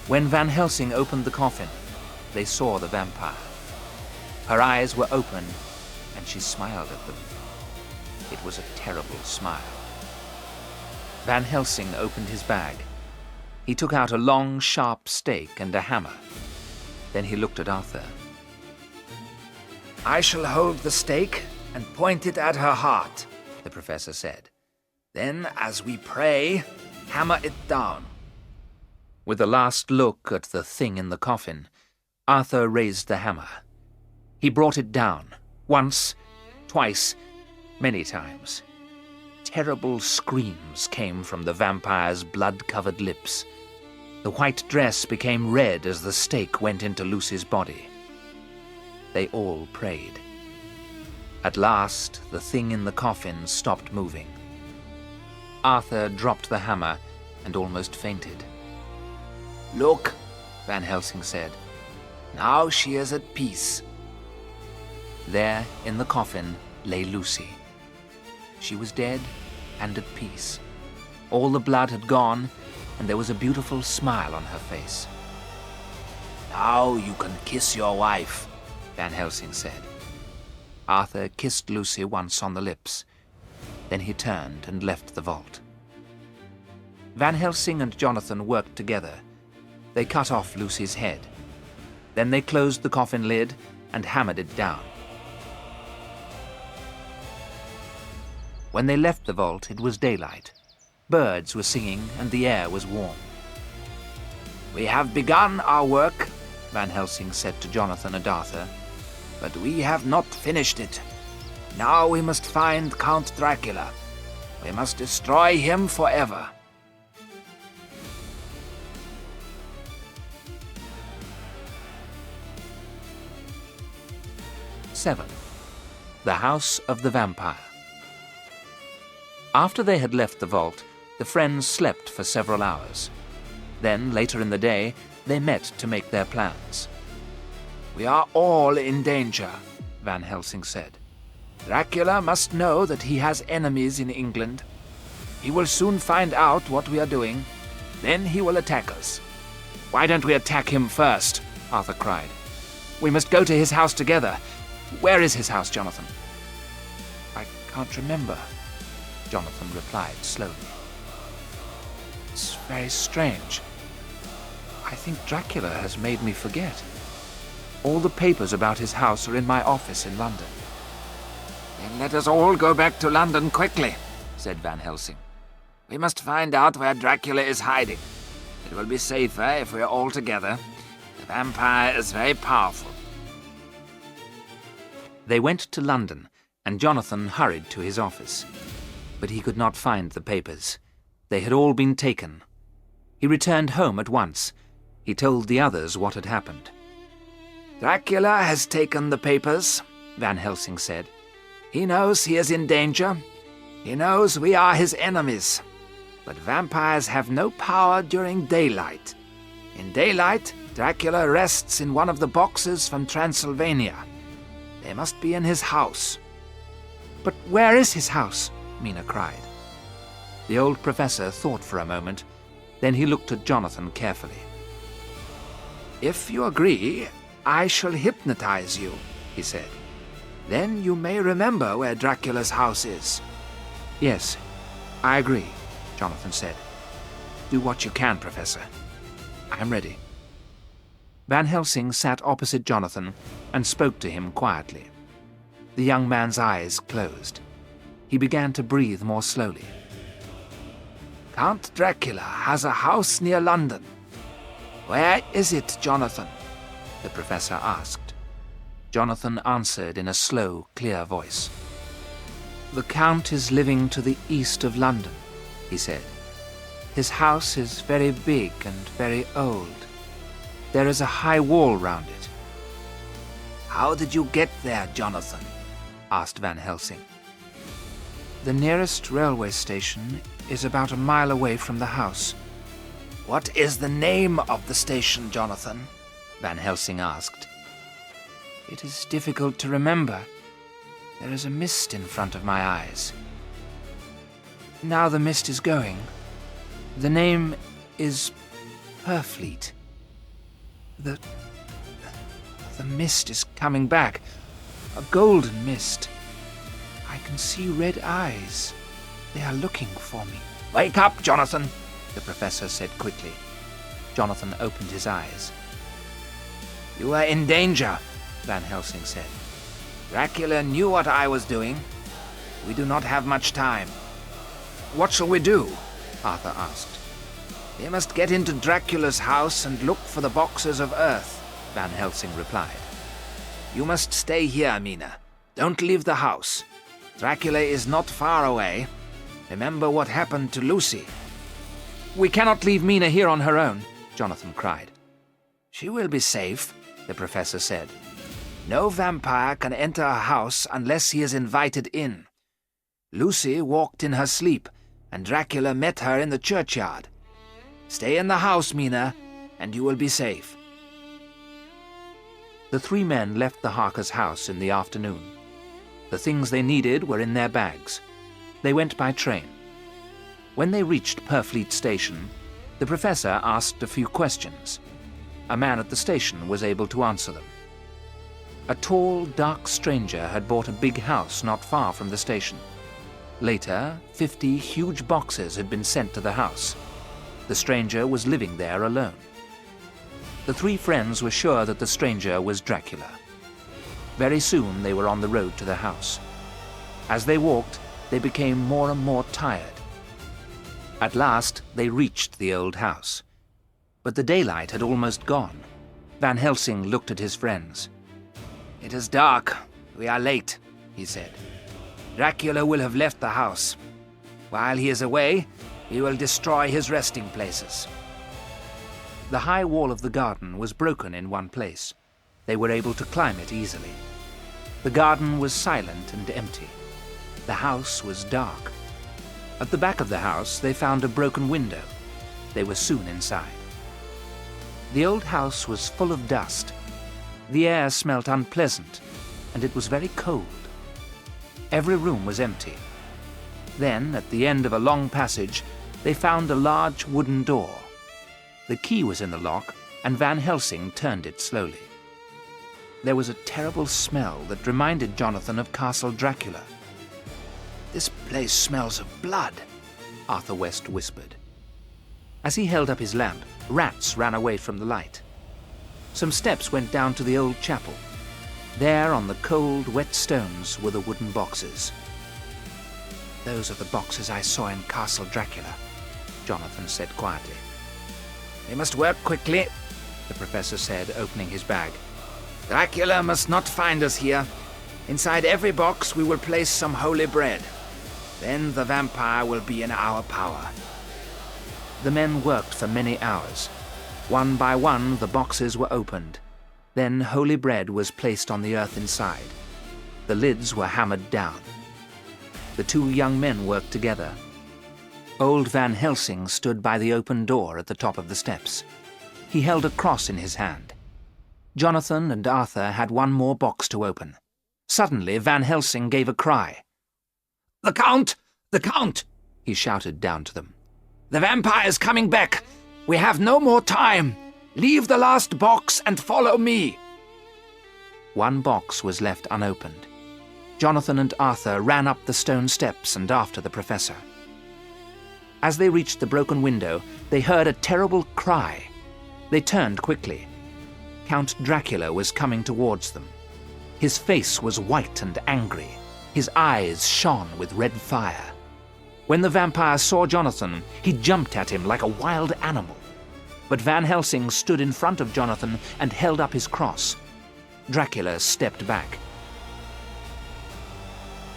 When Van Helsing opened the coffin, they saw the vampire. Her eyes were open, and she smiled at them. It was a terrible smile. Van Helsing opened his bag. He took out a long, sharp stake and a hammer. Then he looked at Arthur. "I shall hold the stake and point it at her heart," the professor said. "Then, as we pray, hammer it down." With a last look at the thing in the coffin, Arthur raised the hammer. He brought it down, once, twice, many times. Terrible screams came from the vampire's blood-covered lips. The white dress became red as the stake went into Lucy's body. They all prayed. At last, the thing in the coffin stopped moving. Arthur dropped the hammer and almost fainted. "Look," Van Helsing said. "Now she is at peace." There, in the coffin, lay Lucy. She was dead and at peace. All the blood had gone, and there was a beautiful smile on her face. "Now you can kiss your wife," Van Helsing said. Arthur kissed Lucy once on the lips. Then he turned and left the vault. Van Helsing and Jonathan worked together. They cut off Lucy's head. Then they closed the coffin lid and hammered it down. When they left the vault, it was daylight. Birds were singing and the air was warm. "We have begun our work," Van Helsing said to Jonathan and Arthur, "but we have not finished it. Now we must find Count Dracula. We must destroy him forever." (7) The House of the Vampire. After they had left the vault, the friends slept for several hours. Then, later in the day, they met to make their plans. "We are all in danger," Van Helsing said. "Dracula must know that he has enemies in England. He will soon find out what we are doing. Then he will attack us." "Why don't we attack him first?" Arthur cried. "We must go to his house together. Where is his house, Jonathan?" "I can't remember," Jonathan replied slowly. "It's very strange. I think Dracula has made me forget. All the papers about his house are in my office in London." "Then let us all go back to London quickly," said Van Helsing. "We must find out where Dracula is hiding. It will be safer if we are all together. The vampire is very powerful." They went to London, and Jonathan hurried to his office. But he could not find the papers. They had all been taken. He returned home at once. He told the others what had happened. "Dracula has taken the papers," Van Helsing said. "He knows he is in danger. He knows we are his enemies. But vampires have no power during daylight. In daylight, Dracula rests in one of the boxes from Transylvania. They must be in his house." "But where is his house?" Mina cried. The old professor thought for a moment. Then he looked at Jonathan carefully. "If you agree, I shall hypnotize you," he said. "Then you may remember where Dracula's house is." "Yes, I agree," Jonathan said. "Do what you can, Professor. I am ready." Van Helsing sat opposite Jonathan and spoke to him quietly. The young man's eyes closed. He began to breathe more slowly. "Count Dracula has a house near London. Where is it, Jonathan?" the professor asked. Jonathan answered in a slow, clear voice. "The Count is living to the east of London," he said. "His house is very big and very old. There is a high wall round it." "How did you get there, Jonathan?" asked Van Helsing. "The nearest railway station is about a mile away from the house," What is the name of the station, Jonathan? Van Helsing asked. It is difficult to remember. There is a mist in front of my eyes. Now the mist is going. The name is Purfleet. The mist is coming back. A golden mist. I can see red eyes. They are looking for me. Wake up, Jonathan, the professor said quickly. Jonathan opened his eyes. You are in danger, Van Helsing said. Dracula knew what I was doing. We do not have much time. What shall we do? Arthur asked. We must get into Dracula's house and look for the boxes of earth, Van Helsing replied. You must stay here, Mina. Don't leave the house. Dracula is not far away. Remember what happened to Lucy. We cannot leave Mina here on her own, Jonathan cried. She will be safe, the professor said. No vampire can enter a house unless he is invited in. Lucy walked in her sleep, and Dracula met her in the churchyard. Stay in the house, Mina, and you will be safe. The three men left the Harkers' house in the afternoon. The things they needed were in their bags. They went by train. When they reached Purfleet Station, the professor asked a few questions. A man at the station was able to answer them. A tall, dark stranger had bought a big house not far from the station. Later, 50 huge boxes had been sent to the house. The stranger was living there alone. The three friends were sure that the stranger was Dracula. Very soon they were on the road to the house. As they walked, they became more and more tired. At last, they reached the old house. But the daylight had almost gone. Van Helsing looked at his friends. It is dark. We are late, he said. Dracula will have left the house. While he is away, we will destroy his resting places. The high wall of the garden was broken in one place. They were able to climb it easily. The garden was silent and empty. The house was dark. At the back of the house, they found a broken window. They were soon inside. The old house was full of dust. The air smelt unpleasant, and it was very cold. Every room was empty. Then, at the end of a long passage, they found a large wooden door. The key was in the lock, and Van Helsing turned it slowly. There was a terrible smell that reminded Jonathan of Castle Dracula. This place smells of blood, Arthur West whispered. As he held up his lamp, rats ran away from the light. Some steps went down to the old chapel. There, on the cold, wet stones, were the wooden boxes. Those are the boxes I saw in Castle Dracula, Jonathan said quietly. We must work quickly, the professor said, opening his bag. Dracula must not find us here. Inside every box we will place some holy bread. Then the vampire will be in our power. The men worked for many hours. One by one the boxes were opened. Then holy bread was placed on the earth inside. The lids were hammered down. The two young men worked together. Old Van Helsing stood by the open door at the top of the steps. He held a cross in his hand. Jonathan and Arthur had one more box to open. Suddenly Van Helsing gave a cry. "The Count! The Count!" he shouted down to them. "The vampire is coming back! We have no more time! Leave the last box and follow me!" One box was left unopened. Jonathan and Arthur ran up the stone steps and after the professor. As they reached the broken window, they heard a terrible cry. They turned quickly. Count Dracula was coming towards them. His face was white and angry. His eyes shone with red fire. When the vampire saw Jonathan, he jumped at him like a wild animal. But Van Helsing stood in front of Jonathan and held up his cross. Dracula stepped back.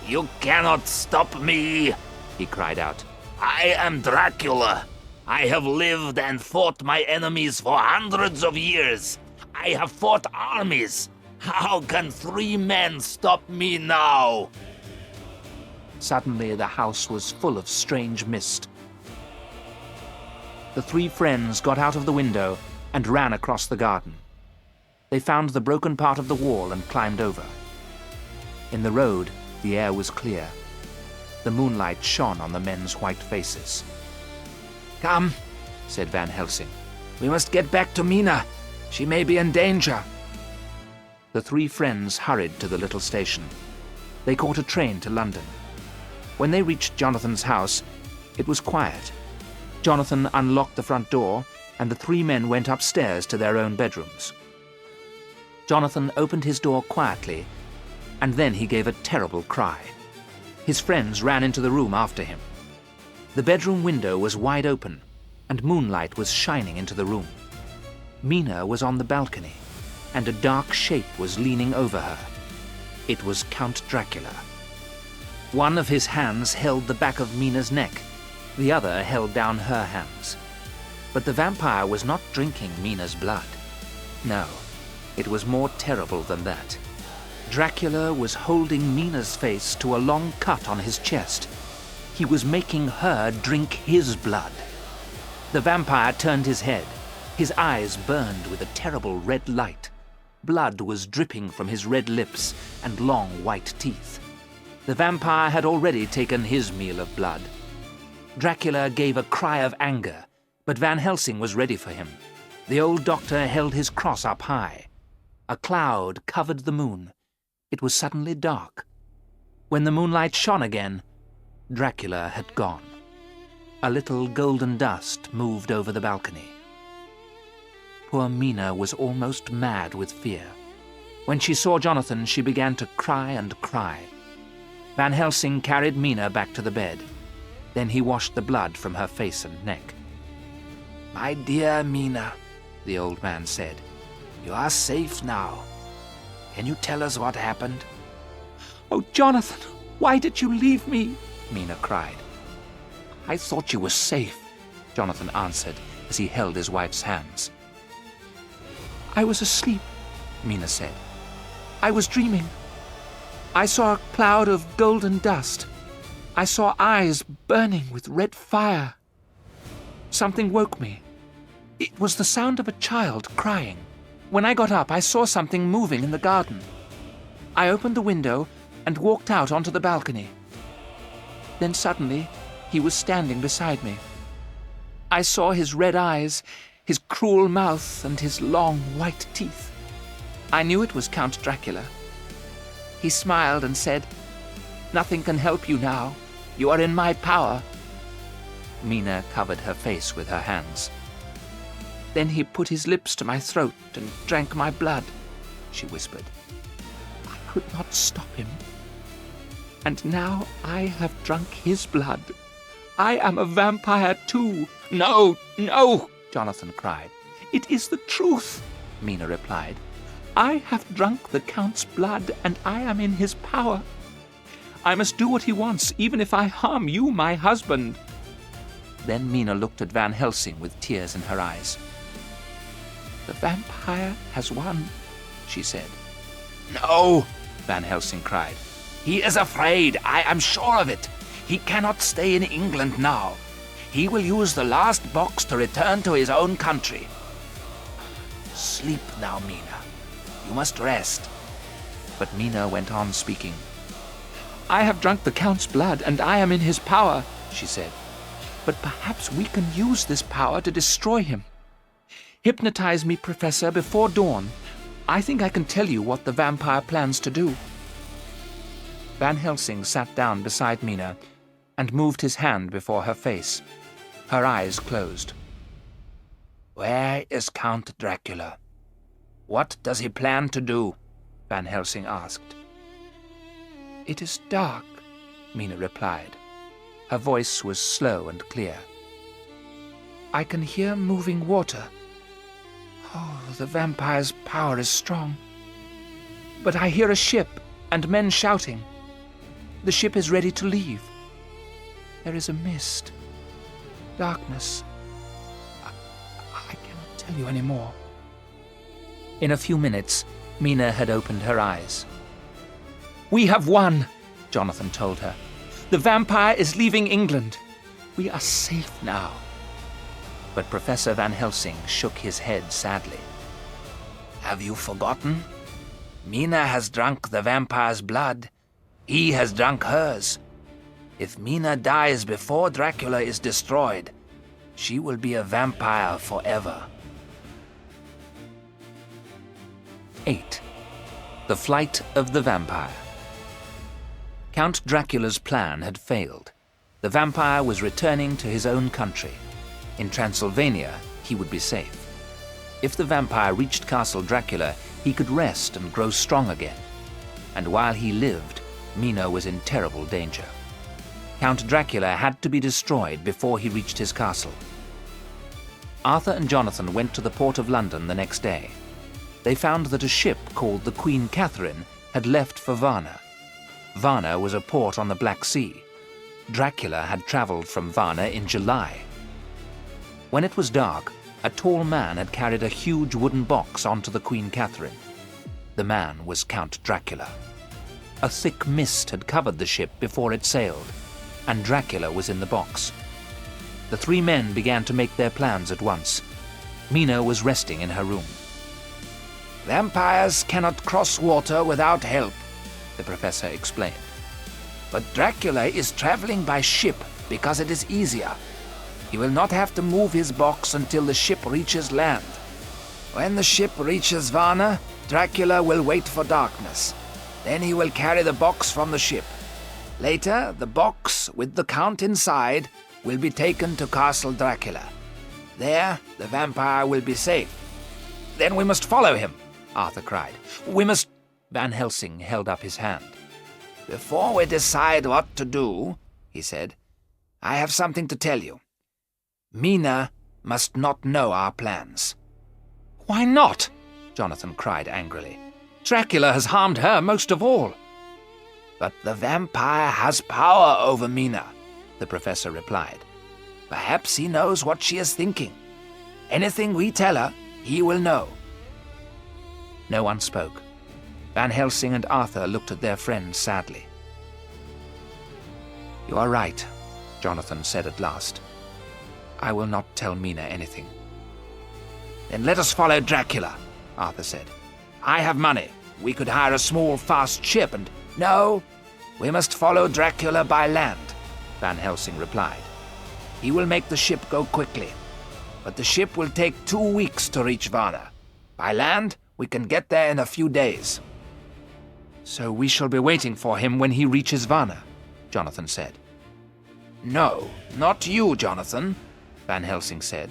"You cannot stop me," he cried out. "I am Dracula. I have lived and fought my enemies for hundreds of years. I have fought armies. How can 3 men stop me now?" Suddenly the house was full of strange mist. the three friends got out of the window and ran across the garden. They found the broken part of the wall and climbed over. In the road, the air was clear. The moonlight shone on the men's white faces. "Come," said Van Helsing. "We must get back to Mina. She may be in danger." The three friends hurried to the little station. They caught a train to London. When they reached Jonathan's house, it was quiet. Jonathan unlocked the front door, and the three men went upstairs to their own bedrooms. Jonathan opened his door quietly, and then he gave a terrible cry. His friends ran into the room after him. The bedroom window was wide open, and moonlight was shining into the room. Mina was on the balcony, and a dark shape was leaning over her. It was Count Dracula. One of his hands held the back of Mina's neck, the other held down her hands. But the vampire was not drinking Mina's blood. No, it was more terrible than that. Dracula was holding Mina's face to a long cut on his chest. He was making her drink his blood. The vampire turned his head. His eyes burned with a terrible red light. Blood was dripping from his red lips and long white teeth. The vampire had already taken his meal of blood. Dracula gave a cry of anger, but Van Helsing was ready for him. The old doctor held his cross up high. A cloud covered the moon. It was suddenly dark. When the moonlight shone again, Dracula had gone. A little golden dust moved over the balcony. Poor Mina was almost mad with fear. When she saw Jonathan, she began to cry and cry. Van Helsing carried Mina back to the bed. Then he washed the blood from her face and neck. "My dear Mina," the old man said, "you are safe now. Can you tell us what happened?" "Oh, Jonathan, why did you leave me?" Mina cried. "I thought you were safe," Jonathan answered as he held his wife's hands. "I was asleep," Mina said. "I was dreaming. I saw a cloud of golden dust. I saw eyes burning with red fire. Something woke me. It was the sound of a child crying. When I got up, I saw something moving in the garden. I opened the window and walked out onto the balcony. Then suddenly, he was standing beside me. I saw his red eyes, his cruel mouth, and his long white teeth. I knew it was Count Dracula. He smiled and said, 'Nothing can help you now. You are in my power.'" Mina covered her face with her hands. "Then he put his lips to my throat and drank my blood," she whispered. "I could not stop him. And now I have drunk his blood. I am a vampire too." "No, no!" Jonathan cried. "It is the truth," Mina replied. "I have drunk the Count's blood, and I am in his power. I must do what he wants, even if I harm you, my husband." Then Mina looked at Van Helsing with tears in her eyes. "The vampire has won," she said. "No!" Van Helsing cried. "He is afraid. I am sure of it. He cannot stay in England now. He will use the last box to return to his own country. Sleep now, Mina. You must rest." But Mina went on speaking. "I have drunk the Count's blood, and I am in his power," she said. "But perhaps we can use this power to destroy him. Hypnotize me, Professor, before dawn. I think I can tell you what the vampire plans to do." Van Helsing sat down beside Mina and moved his hand before her face. Her eyes closed. "Where is Count Dracula? What does he plan to do?" Van Helsing asked. "It is dark," Mina replied. Her voice was slow and clear. "I can hear moving water. Oh, the vampire's power is strong. But I hear a ship and men shouting. The ship is ready to leave. There is a mist. Darkness. I cannot tell you any more." In a few minutes, Mina had opened her eyes. "We have won," Jonathan told her. "The vampire is leaving England. We are safe now." but Professor Van Helsing shook his head sadly. "Have you forgotten? Mina has drunk the vampire's blood. He has drunk hers. If Mina dies before Dracula is destroyed, she will be a vampire forever." 8. The Flight of the Vampire. Count Dracula's plan had failed. The vampire was returning to his own country. In Transylvania, he would be safe. If the vampire reached Castle Dracula, he could rest and grow strong again. And while he lived, Mina was in terrible danger. Count Dracula had to be destroyed before he reached his castle. Arthur and Jonathan went to the port of London the next day. They found that a ship called the Queen Catherine had left for Varna. Varna was a port on the Black Sea. Dracula had traveled from Varna in July. When it was dark, a tall man had carried a huge wooden box onto the Queen Catherine. The man was Count Dracula. A thick mist had covered the ship before it sailed, and Dracula was in the box. The three men began to make their plans at once. Mina was resting in her room. "Vampires cannot cross water without help," the professor explained. "But Dracula is traveling by ship because it is easier. He will not have to move his box until the ship reaches land. When the ship reaches Varna, Dracula will wait for darkness. Then he will carry the box from the ship. Later, the box with the Count inside will be taken to Castle Dracula. There, the vampire will be safe." "Then we must follow him," Arthur cried. "We must—" Van Helsing held up his hand. "Before we decide what to do," he said, "I have something to tell you. Mina must not know our plans." "Why not?" Jonathan cried angrily. "Dracula has harmed her most of all." "But the vampire has power over Mina," the professor replied. "Perhaps he knows what she is thinking. Anything we tell her, he will know." No one spoke. Van Helsing and Arthur looked at their friend sadly. "You are right," Jonathan said at last. "I will not tell Mina anything." "Then let us follow Dracula," Arthur said. "I have money. We could hire a small, fast ship and—" "No, we must follow Dracula by land," Van Helsing replied. "He will make the ship go quickly. But the ship will take 2 weeks to reach Varna. By land, we can get there in a few days." "So we shall be waiting for him when he reaches Varna," Jonathan said. "No, not you, Jonathan," Van Helsing said.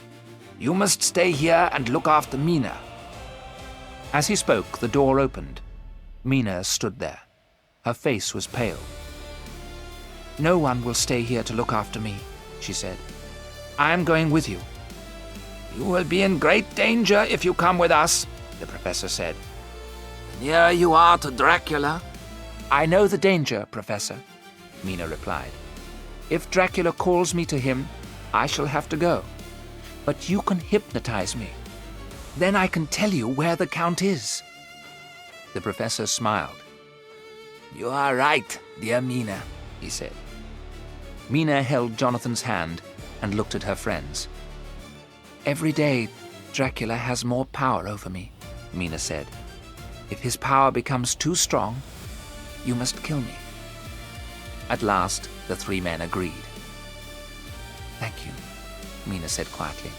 "You must stay here and look after Mina." As he spoke, the door opened. Mina stood there. Her face was pale. "No one will stay here to look after me," she said. "I am going with you." "You will be in great danger if you come with us," the professor said. "The nearer you are to Dracula—" "I know the danger, Professor," Mina replied. "If Dracula calls me to him, I shall have to go. But you can hypnotize me. Then I can tell you where the Count is." The professor smiled. "You are right, dear Mina," he said. Mina held Jonathan's hand and looked at her friends. "Every day, Dracula has more power over me," Mina said. "If his power becomes too strong, you must kill me." At last, the three men agreed. "Thank you," Mina said quietly.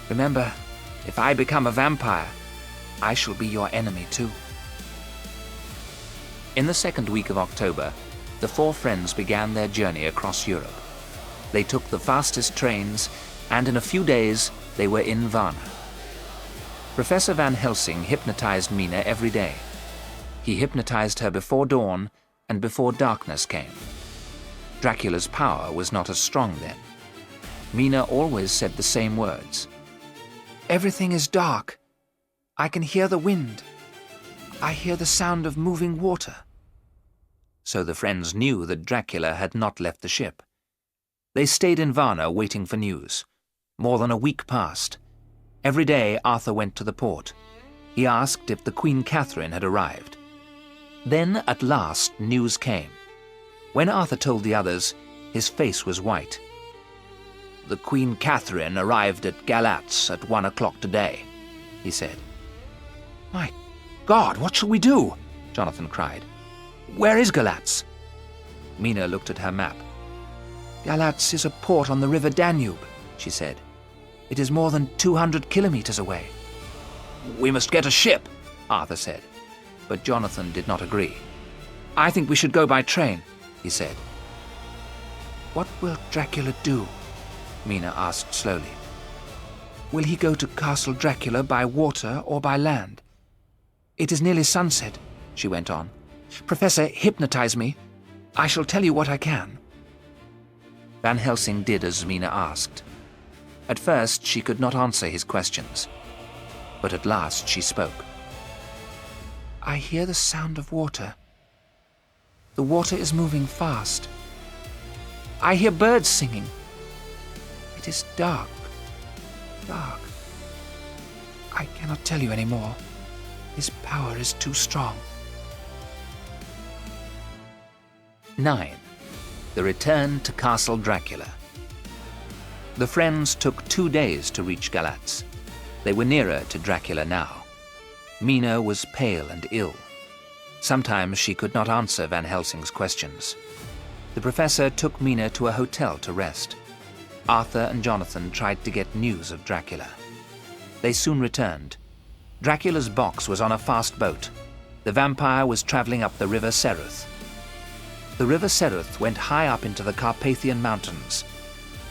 "Remember, if I become a vampire, I shall be your enemy too." In the second week of October, the four friends began their journey across Europe. They took the fastest trains, and in a few days they were in Varna. Professor Van Helsing hypnotized Mina every day. He hypnotized her before dawn and before darkness came. Dracula's power was not as strong then. Mina always said the same words. "Everything is dark. I can hear the wind. I hear the sound of moving water." So the friends knew that Dracula had not left the ship. They stayed in Varna waiting for news. More than a week passed. Every day Arthur went to the port. He asked if the Queen Catherine had arrived. Then, at last, news came. When Arthur told the others, his face was white. the Queen Catherine arrived at Galatz at 1 o'clock today," he said. "My God, what shall we do?" Jonathan cried. "Where is Galatz?" Mina looked at her map. "Galatz is a port on the river Danube," she said. "It is more than 200 kilometers away." "We must get a ship," Arthur said, but Jonathan did not agree. "I think we should go by train," he said. "What will Dracula do?" Mina asked slowly. "Will he go to Castle Dracula by water or by land? It is nearly sunset," she went on. "Professor, hypnotize me. I shall tell you what I can." Van Helsing did as Mina asked. At first she could not answer his questions, but at last she spoke. "I hear the sound of water. The water is moving fast. I hear birds singing. It is dark, dark. I cannot tell you any more. His power is too strong." 9. The Return to Castle Dracula. The friends took 2 days to reach Galatz. They were nearer to Dracula now. Mina was pale and ill. Sometimes she could not answer Van Helsing's questions. The professor took Mina to a hotel to rest. Arthur and Jonathan tried to get news of Dracula. They soon returned. Dracula's box was on a fast boat. The vampire was traveling up the river Seruth. The river Seruth went high up into the Carpathian Mountains.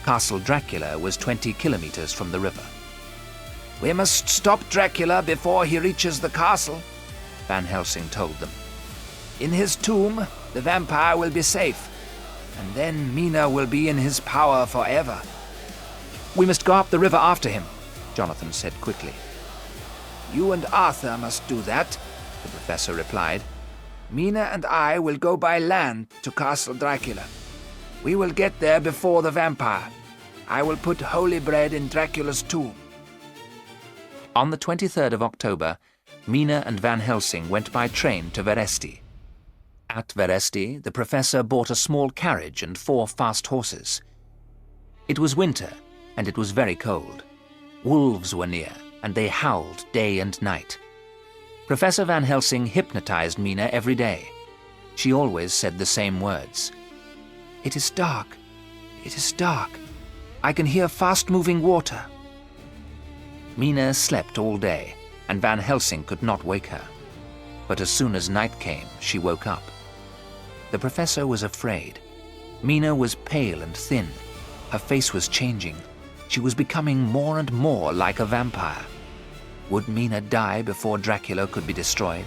Castle Dracula was 20 kilometers from the river. "We must stop Dracula before he reaches the castle," Van Helsing told them. "In his tomb, the vampire will be safe, and then Mina will be in his power forever." "We must go up the river after him," Jonathan said quickly. "You and Arthur must do that," the professor replied. "Mina and I will go by land to Castle Dracula. We will get there before the vampire. I will put holy bread in Dracula's tomb." On the 23rd of October, Mina and Van Helsing went by train to Veresti. At Veresti, the professor bought a small carriage and 4 fast horses. It was winter, and it was very cold. Wolves were near, and they howled day and night. Professor Van Helsing hypnotized Mina every day. She always said the same words. "It is dark. It is dark. I can hear fast-moving water." Mina slept all day, and Van Helsing could not wake her. But as soon as night came, she woke up. The professor was afraid. Mina was pale and thin. Her face was changing. She was becoming more and more like a vampire. Would Mina die before Dracula could be destroyed?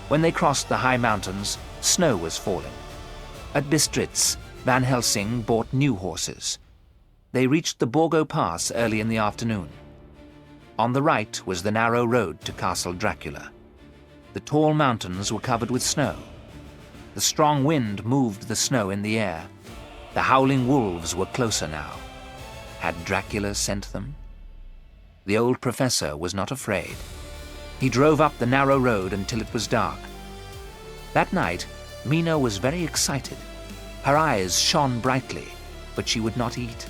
When they crossed the high mountains, snow was falling. At Bistritz, Van Helsing bought new horses. They reached the Borgo Pass early in the afternoon. On the right was the narrow road to Castle Dracula. The tall mountains were covered with snow. The strong wind moved the snow in the air. The howling wolves were closer now. Had Dracula sent them? The old professor was not afraid. He drove up the narrow road until it was dark. That night, Mina was very excited. Her eyes shone brightly, but she would not eat.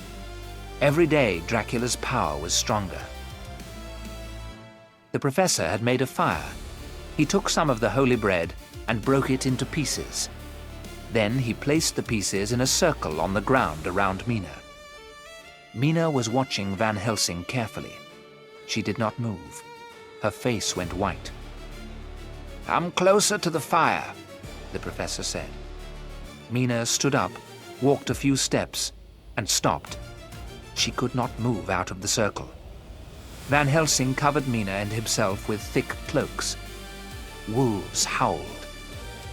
Every day, Dracula's power was stronger. The professor had made a fire. He took some of the holy bread and broke it into pieces. Then he placed the pieces in a circle on the ground around Mina. Mina was watching Van Helsing carefully. She did not move. Her face went white. "Come closer to the fire," the professor said. Mina stood up, walked a few steps, and stopped. She could not move out of the circle. Van Helsing covered Mina and himself with thick cloaks. Wolves howled,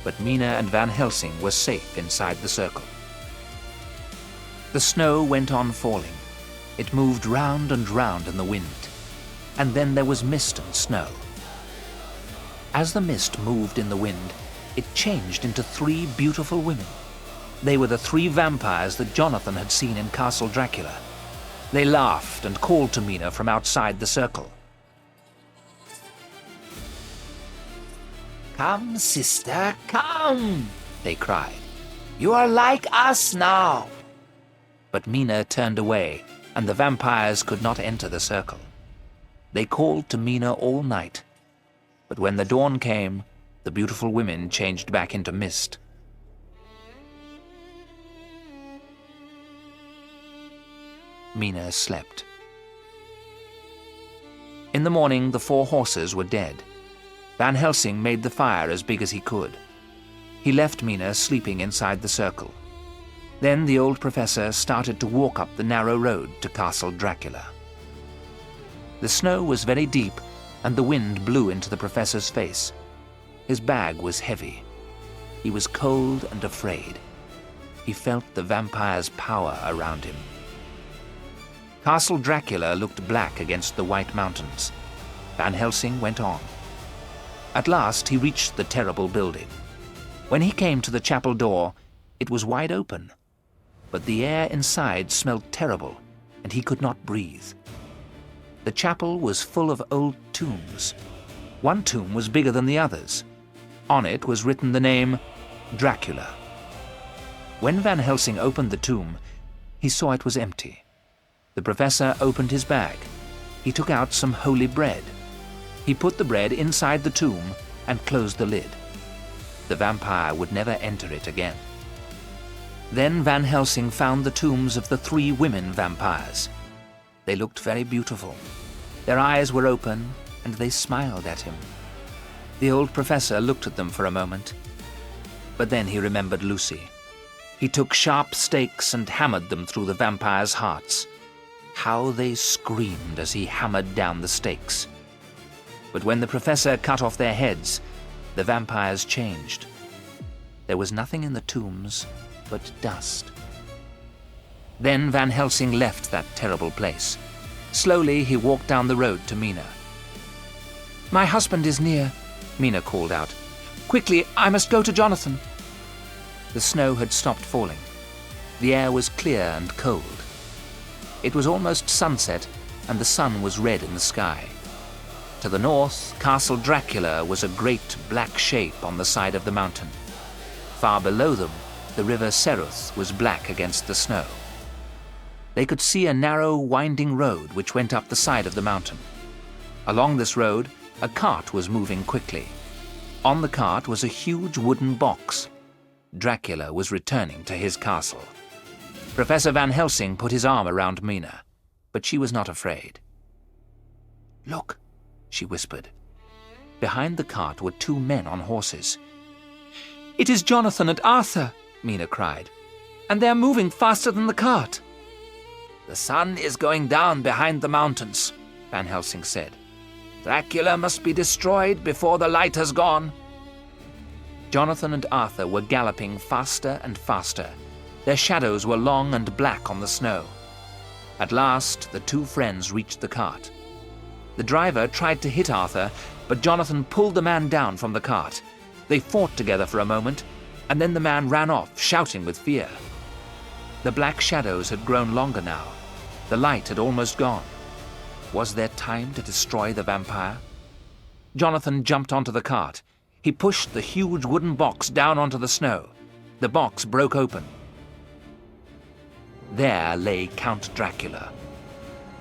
but Mina and Van Helsing were safe inside the circle. The snow went on falling. It moved round and round in the wind, and then there was mist and snow. As the mist moved in the wind, it changed into 3 beautiful women. They were the 3 vampires that Jonathan had seen in Castle Dracula. They laughed and called to Mina from outside the circle. "Come, sister, come," they cried. "You are like us now." But Mina turned away, and the vampires could not enter the circle. They called to Mina all night, but when the dawn came, the beautiful women changed back into mist. Mina slept. In the morning, the 4 horses were dead. Van Helsing made the fire as big as he could. He left Mina sleeping inside the circle. Then the old professor started to walk up the narrow road to Castle Dracula. The snow was very deep, and the wind blew into the professor's face. His bag was heavy. He was cold and afraid. He felt the vampire's power around him. Castle Dracula looked black against the white mountains. Van Helsing went on. At last he reached the terrible building. When he came to the chapel door, it was wide open, but the air inside smelled terrible, and he could not breathe. The chapel was full of old tombs. One tomb was bigger than the others. On it was written the name Dracula. When Van Helsing opened the tomb, he saw it was empty. The professor opened his bag. He took out some holy bread. He put the bread inside the tomb and closed the lid. The vampire would never enter it again. Then Van Helsing found the tombs of the 3 women vampires. They looked very beautiful. Their eyes were open, and they smiled at him. The old professor looked at them for a moment, but then he remembered Lucy. He took sharp stakes and hammered them through the vampires' hearts. How they screamed as he hammered down the stakes. But when the professor cut off their heads, the vampires changed. There was nothing in the tombs but dust. Then Van Helsing left that terrible place. Slowly he walked down the road to Mina. "My husband is near," Mina called out. "Quickly, I must go to Jonathan." The snow had stopped falling. The air was clear and cold. It was almost sunset, and the sun was red in the sky. To the north, Castle Dracula was a great black shape on the side of the mountain. Far below them, the river Seruth was black against the snow. They could see a narrow, winding road which went up the side of the mountain. Along this road, a cart was moving quickly. On the cart was a huge wooden box. Dracula was returning to his castle. Professor Van Helsing put his arm around Mina, but she was not afraid. "Look," she whispered. Behind the cart were 2 men on horses. "It is Jonathan and Arthur," Mina cried, "and they are moving faster than the cart." "The sun is going down behind the mountains," Van Helsing said. "Dracula must be destroyed before the light has gone." Jonathan and Arthur were galloping faster and faster. Their shadows were long and black on the snow. At last, the 2 friends reached the cart. The driver tried to hit Arthur, but Jonathan pulled the man down from the cart. They fought together for a moment, and then the man ran off, shouting with fear. The black shadows had grown longer now. The light had almost gone. Was there time to destroy the vampire? Jonathan jumped onto the cart. He pushed the huge wooden box down onto the snow. The box broke open. There lay Count Dracula.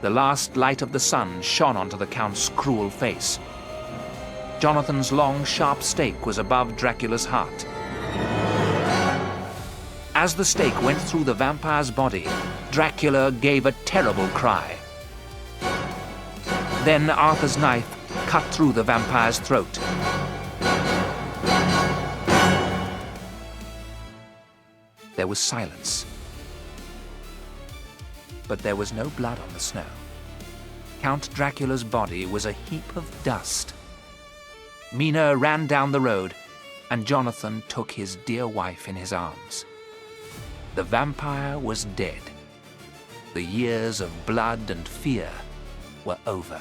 The last light of the sun shone onto the Count's cruel face. Jonathan's long, sharp stake was above Dracula's heart. As the stake went through the vampire's body, Dracula gave a terrible cry. Then Arthur's knife cut through the vampire's throat. There was silence. But there was no blood on the snow. Count Dracula's body was a heap of dust. Mina ran down the road, and Jonathan took his dear wife in his arms. The vampire was dead. The years of blood and fear were over.